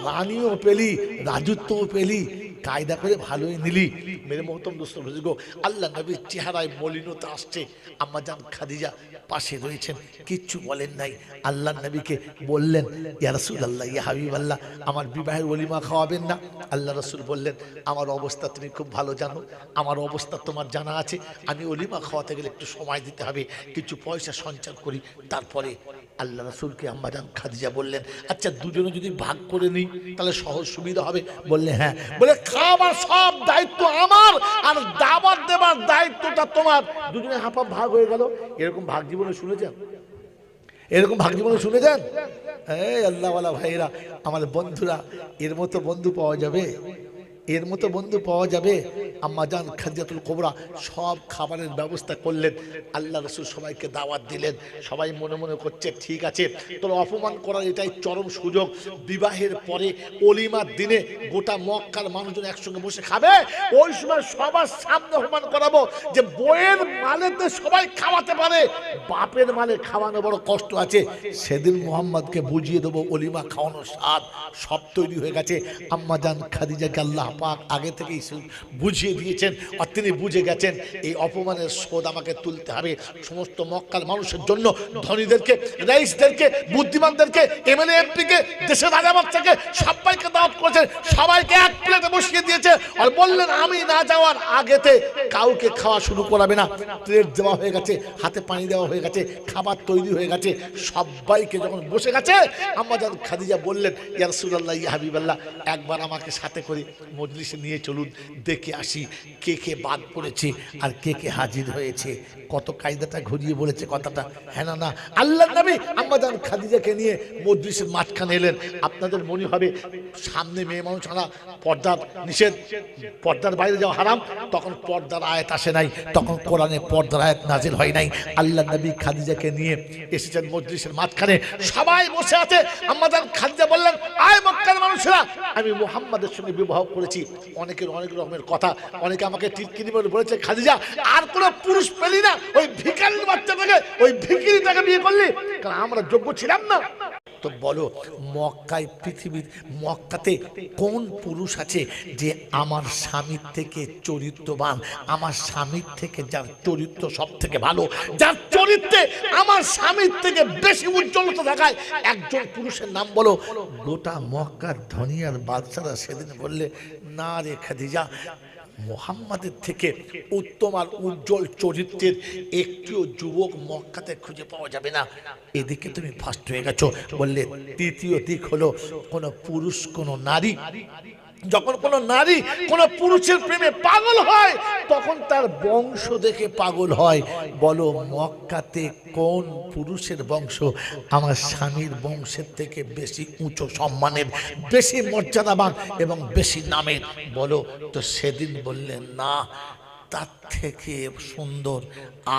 Speaker 1: রানীও পেলি, রাজত্বও পেলি, কায়দা করে ভালোই নিলি। মেরে মহতম দোস্ত বুঝুক, আল্লাহ নবীর চেহারায় মলিনতা আসছে। আম্মাজান খাদিজা পাশে রয়েছেন, কিচ্ছু বলেন নাই। আল্লাহ নবীকে বললেন, ইয়া রাসূলুল্লাহ, ইয়া হাবিবাল্লাহ, আমার বিবাহের ওলিমা খাওয়াবেন না? আল্লাহ রাসূল বললেন, আমার অবস্থা তুমি খুব ভালো জানো, আমার অবস্থা তোমার জানা আছে, আমি ওলিমা খাওয়াতে গেলে একটু সময় দিতে হবে, কিছু পয়সা সঞ্চয় করি, তারপরে। আল্লাহ রাসূলকে আম্মাজান খাদিজা বললেন, আচ্ছা দুজনে যদি ভাগ করে নিই তাহলে সহজ সুবিধা হবে। বললে হ্যাঁ। বলে খাবার সব দায়িত্ব আমার, আর দাওয়াত দেবার দায়িত্বটা তোমার। দুজনে হাফ ভাগ হয়ে গেল। এরকম ভাগ জীবনে শুনেছেন? এরকম ভাগ জীবনে শুনেছেন? এই আল্লাহওয়ালা ভাইরা, আমার বন্ধুরা, এর মতো বন্ধু পাওয়া যাবে? এর মতো বন্ধু পাওয়া যাবে? আম্মাজান খাদিজাতুল কুবরা সব খাবারের ব্যবস্থা করলেন। আল্লাহ রাসূল সবাইকে দাওয়াত দিলেন। সবাই মনে মনে করছে, ঠিক আছে, তোর অপমান করার এটাই চরম সুযোগ। বিবাহের পরে অলিমার দিনে গোটা মক্কার মানুষজন একসঙ্গে বসে খাবে, ওই সময় সবার সামনে অপমান করাবো যে বইয়ের মালেতে সবাই খাওয়াতে পারে, বাপের মালে খাওয়ানো বড় কষ্ট আছে। সেদিন মুহাম্মদকে বুঝিয়ে দেবো অলিমা খাওয়ানোর স্বাদ। সব তৈরি হয়ে গেছে। আম্মাজান খাদিজাকে আল্লাহ পাক আগে থেকেই বুঝিয়ে দিয়েছেন, আর তিনি বুঝে গেছেন এই অপমানের শোধ আমাকে তুলতে হবে। সমস্ত মক্কার মানুষের জন্য, ধনীদেরকে, রাইসদেরকে, বুদ্ধিমানদেরকে, এমএলএ এমপিকে, দেশের রাজা বাচ্চাকে সবাইকে দাওয়াত করেছেন, সবাইকে এক প্লেটে বসিয়ে দিয়েছে, আর বললেন আমি না যাওয়ার আগেতে কাউকে খাওয়া শুরু করাবে না। প্লেট দেওয়া হয়ে গেছে, হাতে পানি দেওয়া হয়ে গেছে, খাবার তৈরি হয়ে গেছে। সবাইকে যখন বসে গেছে, আম্মাজান খাদিজা বললেন, ইয়া রাসূলুল্লাহ, ইয়া হাবিবাল্লাহ, একবার আমাকে সাথে করে মজলিসে নিয়ে চলুন, দেখে আসি যাচ্ছি কে কে বাদ পড়েছে আর কে কে হাজির হয়েছে। কত কায়দাটা ঘুরিয়ে বলেছে কথাটা। হ্যাঁ না না, আল্লাহ নবী আম্মাজান খাদিজাকে নিয়ে মজলিসের মাঝখানে এলেন। আপনাদের মনে হবে সামনে মেয়ে মানুষ ছাড়া পর্দার নিষেধ, পর্দার বাইরে যাওয়া হারাম, তখন পর্দার আয়াত আসে নাই, তখন কোরআনে পর্দার আয়াত নাজিল হয় নাই। আল্লাহ নবী খাদিজাকে নিয়ে এসেছেন মজলিসের মাঝখানে, সবাই বসে আছে। আম্মাজান খাদিজা বললেন, আয় মক্কার মানুষেরা, আমি মুহাম্মাদের সঙ্গে বিবাহ করেছি। অনেকের অনেক রকমের কথা, অনেকে আমাকে টিটকিরি বলে বলেছে, খাদিজা আর কোনো পুরুষ পেলি না, ওই ভিখারির বাচ্চাটাকে, ওই ভিখারিটাকে বিয়ে করলি, কারণ আমরা যোগ্য ছিলাম না। তো বলো মক্কায়, পৃথিবীর মক্কাতে কোন পুরুষ আছে যে আমার স্বামীর থেকে চরিত্রবান, আমার স্বামীর থেকে যার চরিত্র সব থেকে ভালো, যার চরিত্রে আমার স্বামীর থেকে বেশি উজ্জ্বলতা দেখায়, একজন পুরুষের নাম বলো। গোটা মক্কার ধনী আর বাদশারা সেদিন বললে, না রে খাদিজা, মুহাম্মাদের থেকে উত্তম আর উজ্জ্বল চরিত্রের একটিও যুবক মক্কাতে খুঁজে পাওয়া যাবে না। এদিকে তুমি ফার্স্ট হয়ে গেছো। বললে তৃতীয় দিক হলো, কোন পুরুষ কোন নারী, যখন কোন নারী কোন পুরুষের প্রেমে পাগল হয় তখন তার বংশ দেখে পাগল হয়। বলো মক্কাতে কোন পুরুষের বংশ আমার স্বামীর বংশের থেকে বেশি উঁচু সম্মানের, বেশি মর্যাদাবান এবং বেশি নামের? বলো। তো সেদিন বললেন না, তার থেকে সুন্দর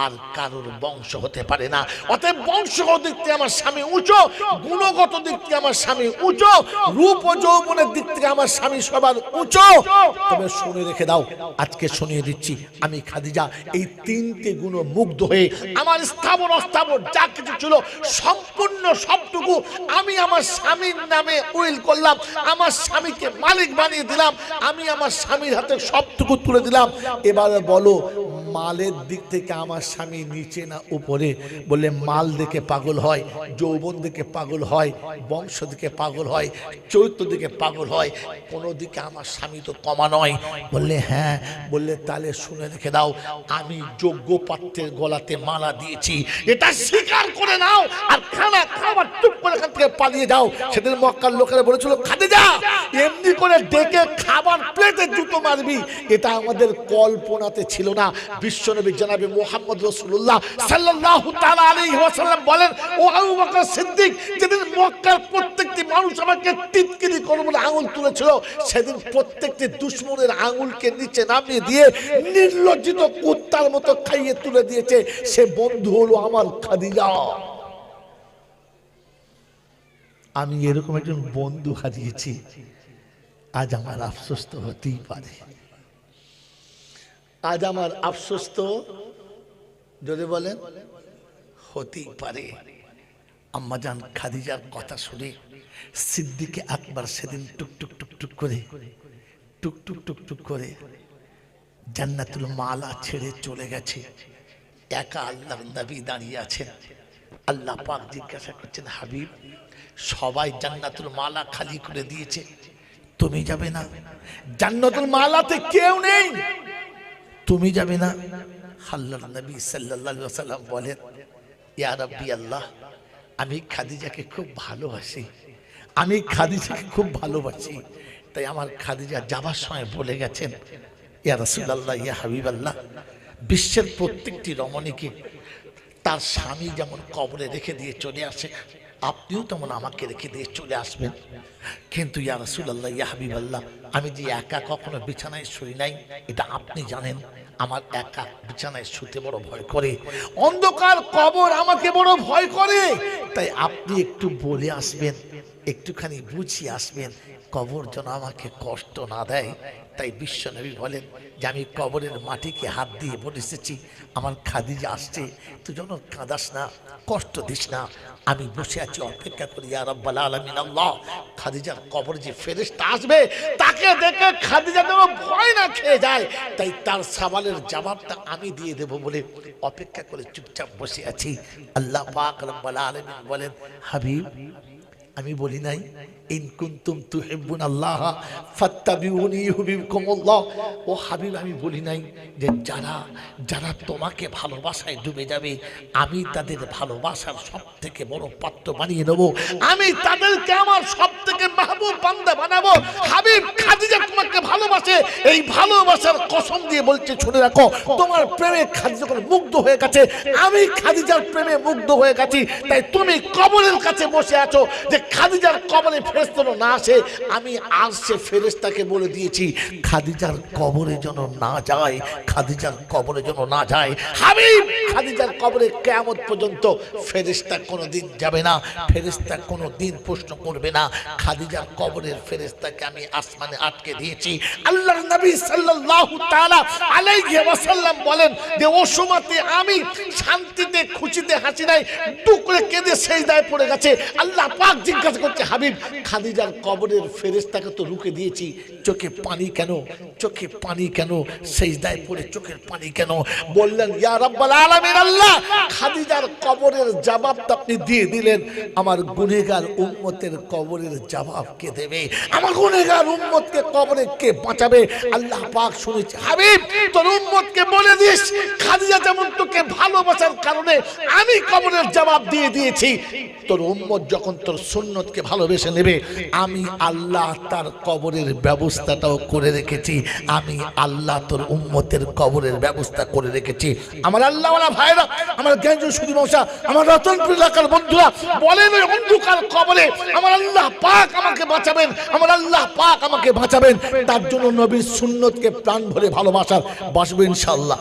Speaker 1: আর কারোর বংশ হতে পারে না। অতএব বংশগত দিক থেকে আমার স্বামী উঁচু, গুণগত দিক থেকে আমার স্বামী উঁচু, রূপ ও যৌবনের দিক থেকে আমার স্বামী সবার উঁচু। তবে শুনে রেখে দাও, আজকে শুনিয়ে দিচ্ছি, আমি খাদিজা এই তিনটে গুণ মুগ্ধ হয়ে আমার স্থাবর অস্থাবর যা কিছু ছিল সম্পূর্ণ সবটুকু আমি আমার স্বামীর নামে উইল করলাম, আমার স্বামীকে মালিক বানিয়ে দিলাম, আমি আমার স্বামীর হাতে সবটুকু তুলে দিলাম। এবার বলো মালের দিক থেকে আমার স্বামী নিচে না উপরে? বলে মাল দেখে পাগল হয়, যৌবন দেখে পাগল হয়, বংশ দিকে পাগল হয়, চরিত্র দিকে পাগল হয়, কোনো দিকে আমার স্বামী তো কমা নয়। বললে হ্যাঁ। বললে তাহলে শুনে রেখে দাও, আমি যোগ্য পাত্রের গলাতে মালা দিয়েছি, এটা স্বীকার করে নাও আর খানা খাবার টুক করে এখান থেকে পালিয়ে যাও। সেদিন মক্কার লোকেরা বলেছিল, খাদিজা এমনি করে ডেকে খাবার প্লেটে জুতো মারবি, এটা আমাদের কল্পনাতে ছিল না। বিশ্বনবী জনাবে মুহাম্মদ রাসূলুল্লাহ সাল্লাল্লাহু তাআলা আলাইহি ওয়াসাল্লাম বলেন, ও আবু বকর সিদ্দিক, যেদিন মক্কার প্রত্যেকটি মানুষ আমাকে টিটকিরি করে বলে আঙুল তুলেছিল, সেদিন প্রত্যেকটি দুশমনের আঙুলকে নিচে নামিয়ে দিয়ে নির্লজ্জিত কুত্তার মতো খাইয়ে তুলে দিয়েছে। সে বন্ধু হলো আমার খাদিজা। আমি এরকম একজন বন্ধু হারিয়েছি, আজ আমার আফসোস তো হতেই পারে। আজ আমার আফসোস তো যদি বলেন হতেই পারে। আম্মাজান খাদিজার কথা শুনে সিদ্দিকে আকবর সেদিন টুকটুক টুকটুক করে, টুকটুক টুকটুক করে জান্নাতুল মালা ছেড়ে চলে গেছে। একা আল্লাহর নবী দাঁড়িয়ে আছেন। আল্লাহ পাক জিজ্ঞাসা করছেন, হাবিব সবাই জান্নাতুল মালা খালি করে দিয়েছে, তুমি যাবে না? জান্নাতুল মালাতে কেউ নেই, তুমি যাবে না? আল্লাহর নবী সাল্লাল্লাহু আলাইহি ওয়াসাল্লাম বলেন, ইয়া রাব্বি আল্লাহ, আমি খাদিজাকে খুব ভালোবাসি, আমি খাদিজাকে খুব ভালোবাসি, তাই আমার খাদিজা যাবার সময় বলে গেছেন, ইয়া রাসূলুল্লাহ, ইয়া হাবিবাল্লাহ, বিশ্বের প্রত্যেকটি রমণীকে তার স্বামী যেমন কবরে রেখে দিয়ে চলে আসে, আপনিও তেমন আমাকে রেখে দিয়ে চলে আসবেন। কিন্তু ইয়া রাসূলুল্লাহ, ইয়া হাবিবাল্লাহ, আমি যে একা কখনো বিছানায় শুই নাই, এটা আপনি জানেন। আমার একা বিছানায় শুতে বড় ভয় করে, অন্ধকার কবর আমাকে বড় ভয় করে, তাই আপনি একটু বলে আসবেন, একটুখানি বুঝিয়ে আসবেন, কবর যেন আমাকে কষ্ট না দেয়। তাই বিশ্বনবী বলেন যে আমি কবরের মাটিকে হাত দিয়ে বলে এসেছি, আমার খাদিজা আসছে, তুই যেন কাঁদাস না, কষ্ট দিস না, আমি বসে আছি অপেক্ষা করি। ইয়া রাব্বাল আলামিন আল্লাহ, খাদিজার কবরে যে ফেরেশতা আসবে তাকে দেখে খাদিজা যেন ভয় না খেয়ে যায়, তাই তার সওয়ালের জবাবটা আমি দিয়ে দেব বলে অপেক্ষা করে চুপচাপ বসে আছি। আল্লাহ পাক রব্বুল আলামিন বলেন, হাবিব আমি বলি নাই ইন কুনতুম তুহিব্বুনাল্লাহ ফাত্তাবিউনি ইউহিব্বুকুমুল্লাহ। ও হাবিব, আমি বলি নাই যে যারা যারা তোমাকে ভালোবাসায় ডুবে যাবে আমি তাদের ভালোবাসার সবথেকে বড় পাত্র বানিয়ে নেব, আমি তাদেরকে আমার সবথেকে মাহবুব বান্দা বানাবো। হাবিব, খাদিজা তোমাকে ভালোবাসে, এই ভালোবাসার কসম দিয়ে বলছে, শুনে রাখো, তোমার প্রেমে খাদিজা করে মুগ্ধ হয়ে গেছে, আমি খাদিজার প্রেমে মুগ্ধ হয়ে গেছি। তাই তুমি কবরের কাছে বসে আছো যে খাদিজার কবরে ফেরেশতা না আসে, আমি আসছে ফেরেশতাকে বলে দিয়েছি খাদিজার কবরে যেন না যায়, খাদিজার কবরে যেন না যায়। হাবিব, খাদিজার কবরে কিয়ামত পর্যন্ত ফেরেশতা কোনোদিন যাবে না, ফেরেশতা কোনোদিন প্রশ্ন করবে না। খাদিজার কবরের ফেরেশতাকে আমি আসমানে আটকে দিয়েছি। আল্লাহর নবী সাল্লাল্লাহু তাআলা আলাইহি ওয়াসাল্লাম বলেন যে ও সময়তে আমি শান্তিতে খুশিতে হাসি নাই, টুকরে কেঁদে সেজদায় পড়ে গেছে। আল্লাহ পাক জিজ্ঞাসা করছে, হাবিব, খাদিজার কবরের ফেরেশতাকে তো রুকে দিয়েছি, চোখে পানি কেন, চোখে পানি কেন, সেজদায় পড়ে চোখের পানি কেন? বললেন, ইয়া রাব্বাল আলামিন, আল্লাহ, খাদিজার কবরের জবাবটা আপনি দিয়ে দিলেন, আমার গুনাহগার উম্মতের কবরের জবাব কে দেবে? আমার গুনাহগার উম্মতকে কবরে কে বাঁচাবে? আল্লাহ পাক শুনেছে, হাবিব, তোর উম্মতকে বলে দিস খাদিজা যেমন তোকে ভালোবাসার কারণে আমি কবরের জবাব দিয়ে দিয়েছি, তোর উম্মত যখন তোর সুন্নতকে ভালোবেসে নেবে, আমি আল্লাহ তার কবরের ব্যবস্থাটাও করে রেখেছি, আমি আল্লাহ তোর উম্মতের কবরের ব্যবস্থা করে রেখেছি। আমার আল্লাহওয়ালা ভাইরা, আমার জ্ঞানজ সুদী মশা, আমার রতনপুর এলাকার বন্ধুরা, বলেন ওই অন্ধকার কবরে আমার আল্লাহ পাক আমাকে বাঁচাবেন, আমার আল্লাহ পাক আমাকে বাঁচাবেন। তার জন্য নবীর সুন্নতকে প্রাণ ভরে ভালোবাসার বাসবে ইনশাআল্লাহ,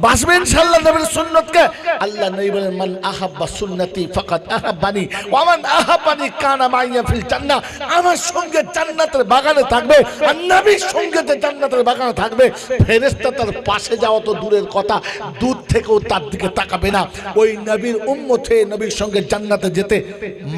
Speaker 1: বাসবে ইনশাআল্লাহ নবীর সুন্নতকে। আল্লাহ নবী বলেন, মান আহাব্বা সুন্নতি ফাকাদ আহাব্বানি ওয়া মান আহাব্বানি কানা মাইয়া ফিল জান্নাহ। আমার সঙ্গে জান্নাতের বাগানে থাকবে, আর নবীর সঙ্গে যে জান্নাতের বাগানে থাকবে, ফেরেশতা তার পাশে যাওয়া তো দূরের কথা, দূর থেকেও তার দিকে তাকাবে না। ওই নবীর উম্মত হয়ে নবীর সঙ্গে জান্নাতে যেতে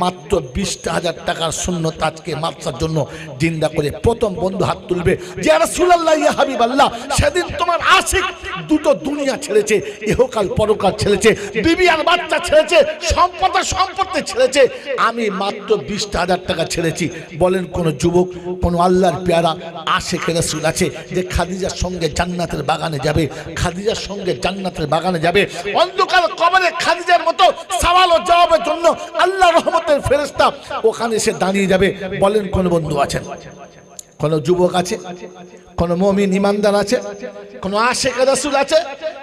Speaker 1: মাত্র 20,000 টাকার সুন্নত আজকে মাদ্রাসার জন্য জিন্দা করে প্রথম বন্ধু হাত তুলবে যে ইয়া রাসূলুল্লাহ, ইয়া হাবিবাল্লাহ, সেদিন তোমার আশিক দুটো দুনিয়া ছেড়েছে, ইহকাল পরকাল ছেড়েছে, বিবি আর বাচ্চা ছেড়েছে, সম্পত্তি ছেড়েছে, আমি মাত্র 20,000 টাকা ছেড়েছি। বলেন কোন যুবক, কোন আল্লাহর পেয়ারা আশিক রাসূল আছে যে খাদিজার সঙ্গে জান্নাতের বাগানে যাবে, খাদিজার সঙ্গে জান্নাতের বাগানে যাবে? অন্ধকার কবরে খাদিজার মতো সওয়াল ও জবাবের জন্য আল্লাহর রহমতের ফেরেশতা ওখানে এসে দাঁড়িয়ে যাবে। বলেন কোন বন্ধু আছেন, কোন যুবক আছে, কোন মুমিন ইমানদার আছে, কোন আশিক রাসূল আছে,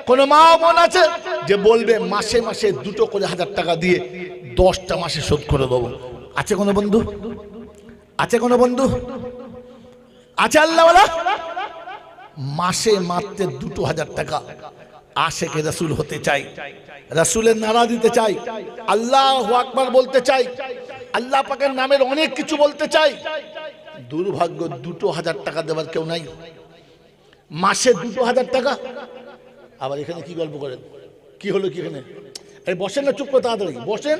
Speaker 1: কোন মা বোন আছে যে বলবে মাসে মাসে 2 করে 1000 টাকা দিয়ে 10টা মাসে শোধ করে দেবো? আছে কোন বন্ধু? আছে কোন বন্ধু? আছে আল্লাহওয়ালা? মাসে মাত্র 2,000 টাকা আশিক রাসূল হতে চাই, রাসূলের নারা দিতে চাই, আল্লাহু আকবার বলতে চাই, আল্লাহ পাকের নামের অনেক কিছু বলতে চাই। দুর্ভাগ্য, 2,000 টাকা দেওয়ার কেউ নাই। মাসে 2,000 টাকা। আবার এখানে কি গল্প করেন? কি হলো কি এখানে? এই বসেন না, চুপ করে তাড়াতাড়ি বসেন,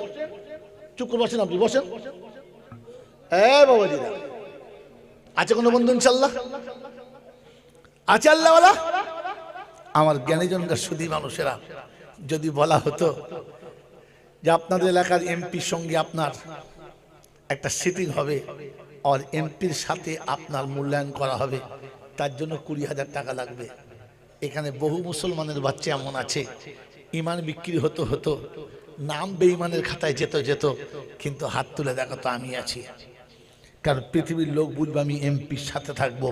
Speaker 1: চুপ করে বসেন, আপনি বসেন। বাবাজি, আছে কোনো বন্ধু ইনশাআল্লাহ? আছে আল্লাহওয়ালা? আমার জ্ঞানীজনরা সুধী মানুষেরা, যদি বলা হতো যে আপনাদের এলাকার এমপির সঙ্গে আপনার একটা সিটিং হবে আর এমপির সাথে আপনার মূল্যায়ন করা হবে, তার জন্য 20,000 টাকা লাগবে। এখানে বহু মুসলমানের বাচ্চা এমন আছে, ইমান বিক্রি হতো, নাম বেঈমানের খাতায় যেত, কিন্তু হাত তুলে দেখাতো আমি আছি। কারণ পৃথিবীর লোক বুঝবে আমি এমপির সাথে থাকবো,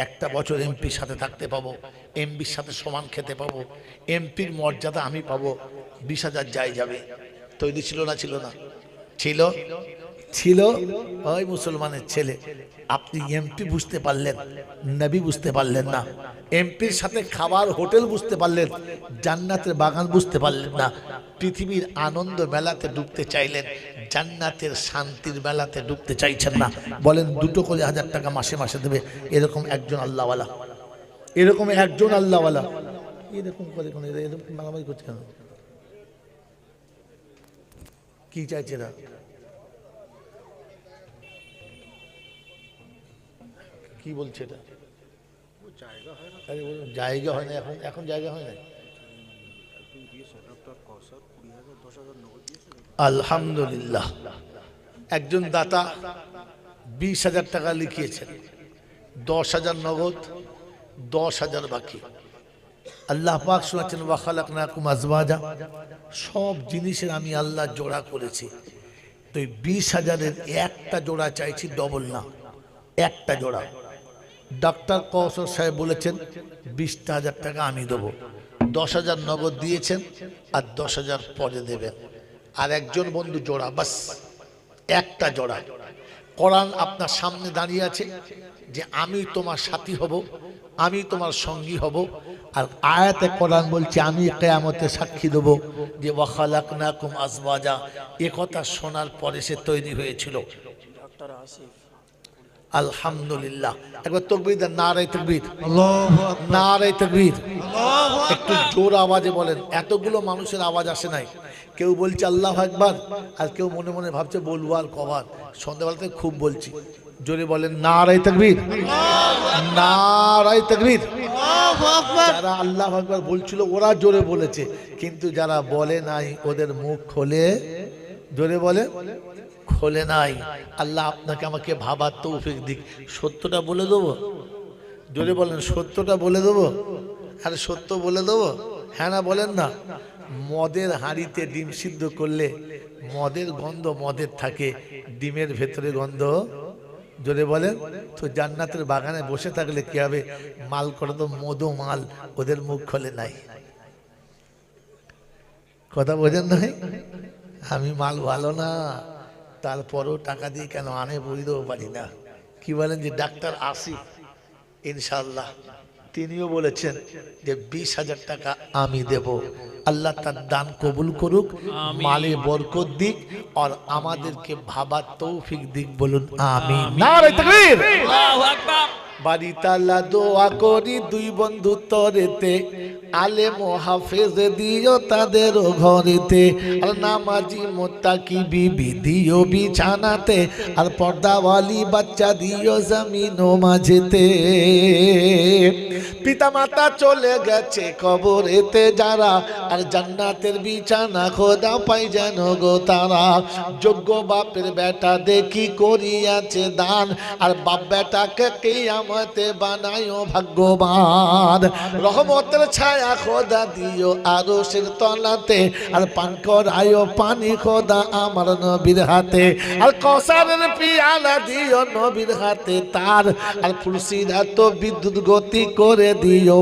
Speaker 1: একটা বছর এমপির সাথে থাকতে পাবো, এমপির সাথে সমান খেতে পাবো, এমপির মর্যাদা আমি পাবো। 20,000 যাবে। তৈরি ছিল না? ছিল না? ছিল। ওই মুসলমানের ছেলে, আপনি এমপি বুঝতে পারলেন, নবী বুঝতে পারলেন না। এমপির সাথে খাবার হোটেল বুঝতে পারলেন, জান্নাতের বাগান বুঝতে পারলেন না। পৃথিবীর আনন্দ মেলাতে ডুবতে চাইলেন, জান্নাতের শান্তির মেলাতে ডুবতে চাইছেন না। বলেন 2 করে 1000 টাকা মাসে মাসে দেবে এরকম একজন আল্লাহওয়ালা, এরকম একজন আল্লাহওয়ালা এরকম করে এরকম মারামারি করছে কেন? কি চাইছে না? কি বলছে এটা? জায়গা হয় না, এখন জায়গা হয় না। আলহামদুলিল্লাহ, একজন দাতা 20,000 টাকা লিখিয়েছেন, 10,000 নগদ, 10,000 বাকি। আল্লাহ পাক শুনাচ্ছেন ওয়া খালাকনাকুম আজওয়াজা, সব জিনিসের আমি আল্লাহ জোড়া করেছি। তো 20,000-এর একটা জোড়া চাইছি, ডবল না, একটা জোড়া। ডাক্তার কৌশল সাহেব বলেছেন 20,000 টাকা আমি দেবো, 10,000 নগদ দিয়েছেন আর 10,000 পরে দেবেন। আর একজন বন্ধু জোড়া, বাস একটা জোড়া। কোরআন আপনার সামনে দাঁড়িয়ে আছে যে আমি তোমার সাথী হব, আমি তোমার সঙ্গী হব। আর আয়াতে কোরআন বলছে আমি কিয়ামতে সাক্ষী দেব যে ওয়া খালাকনাকুম আজওয়াজা। এ কথা শোনার পরে সে তৈরি হয়েছিল। আলহামদুলিল্লাহ, একবার তাকবীর দেন, নারে তাকবীর, আল্লাহু আকবার, নারে তাকবীর, আল্লাহু আকবার। একটু জোর আওয়াজে বলেন, এতগুলো মানুষের আওয়াজ আসে নাই। কেউ বলছে আল্লাহু আকবার, আর কেউ মনে মনে ভাবছে বলবো আর কবার, সন্ধ্যাবেলাতে খুব বলছি। জোরে বলেন নারে তাকবীর, নারে তাকবীর, আল্লাহু আকবার। যারা আল্লাহু আকবার বলছিল ওরা জোরে বলেছে, কিন্তু যারা বলে নাই ওদের মুখ খোলে, জোরে বলে, খোলে নাই। আল্লাহ আপনাকে আমাকে ভাবার তৌফিক দিক। সত্যটা বলে দেবো, জোরে বলেন সত্যটা বলে দেবো। আরে সত্য বলে দেবো, হ্যাঁ না বলেন না। মদের হাঁড়িতে ডিম সিদ্ধ করলে মদের গন্ধ মদের থাকে, ডিমের ভেতরে গন্ধ, জোরে বলেন। তো জান্নাতের বাগানে বসে থাকলে কি হবে, মাল করে তো মধু মাল, ওদের মুখ খোলে নাই। কথা বোঝেন নাই? আমি মাল ভালো না, তারপরও টাকা দিয়ে কেন আনে বুঝতেও পারি না। কি বলেন যে ডাক্তার আসিফ ইনশাআল্লাহ তিনিও বলেছেন যে 20,000 টাকা আমি দেব। আল্লাহ তার দান কবুল করুক, মালে বরকত দিক, আর আমাদেরকে ভাবার তৌফিক দিক। বলুন আমিন। নারে তাকবীর, আল্লাহু আকবার। বাড়ি তালা দোয়া করি দুই বন্ধু তরেতে, আলেম ও হাফেজ দিও তাদের ঘরেতে, আর নামাজি মুত্তাকি বিবি দিও বিছানাতে, আর পর্দাওয়ালি বাচ্চা দিও জমিন ও মাঝেতে। পিতা মাতা চলে গেছে কবরেতে যারা, আর জান্নাতের বিছানা খোদা পাই যেন গো তারা। যোগ্য বাপের বেটা দেখি করিয়াছে দান, আর বাপ বেটাকে কিয়ামতে বানায়ো ভাগ্যবান। রহমতের ছায়া খোদা দিও আরশের তলাতে, আর পান করায়ো পানি খোদা আমার নবীর হাতে, আর কসারের পিয়ালা দিও নবীর হাতে তার, আর ফুলসিরাত বিদ্যুৎ গতি করে দিও।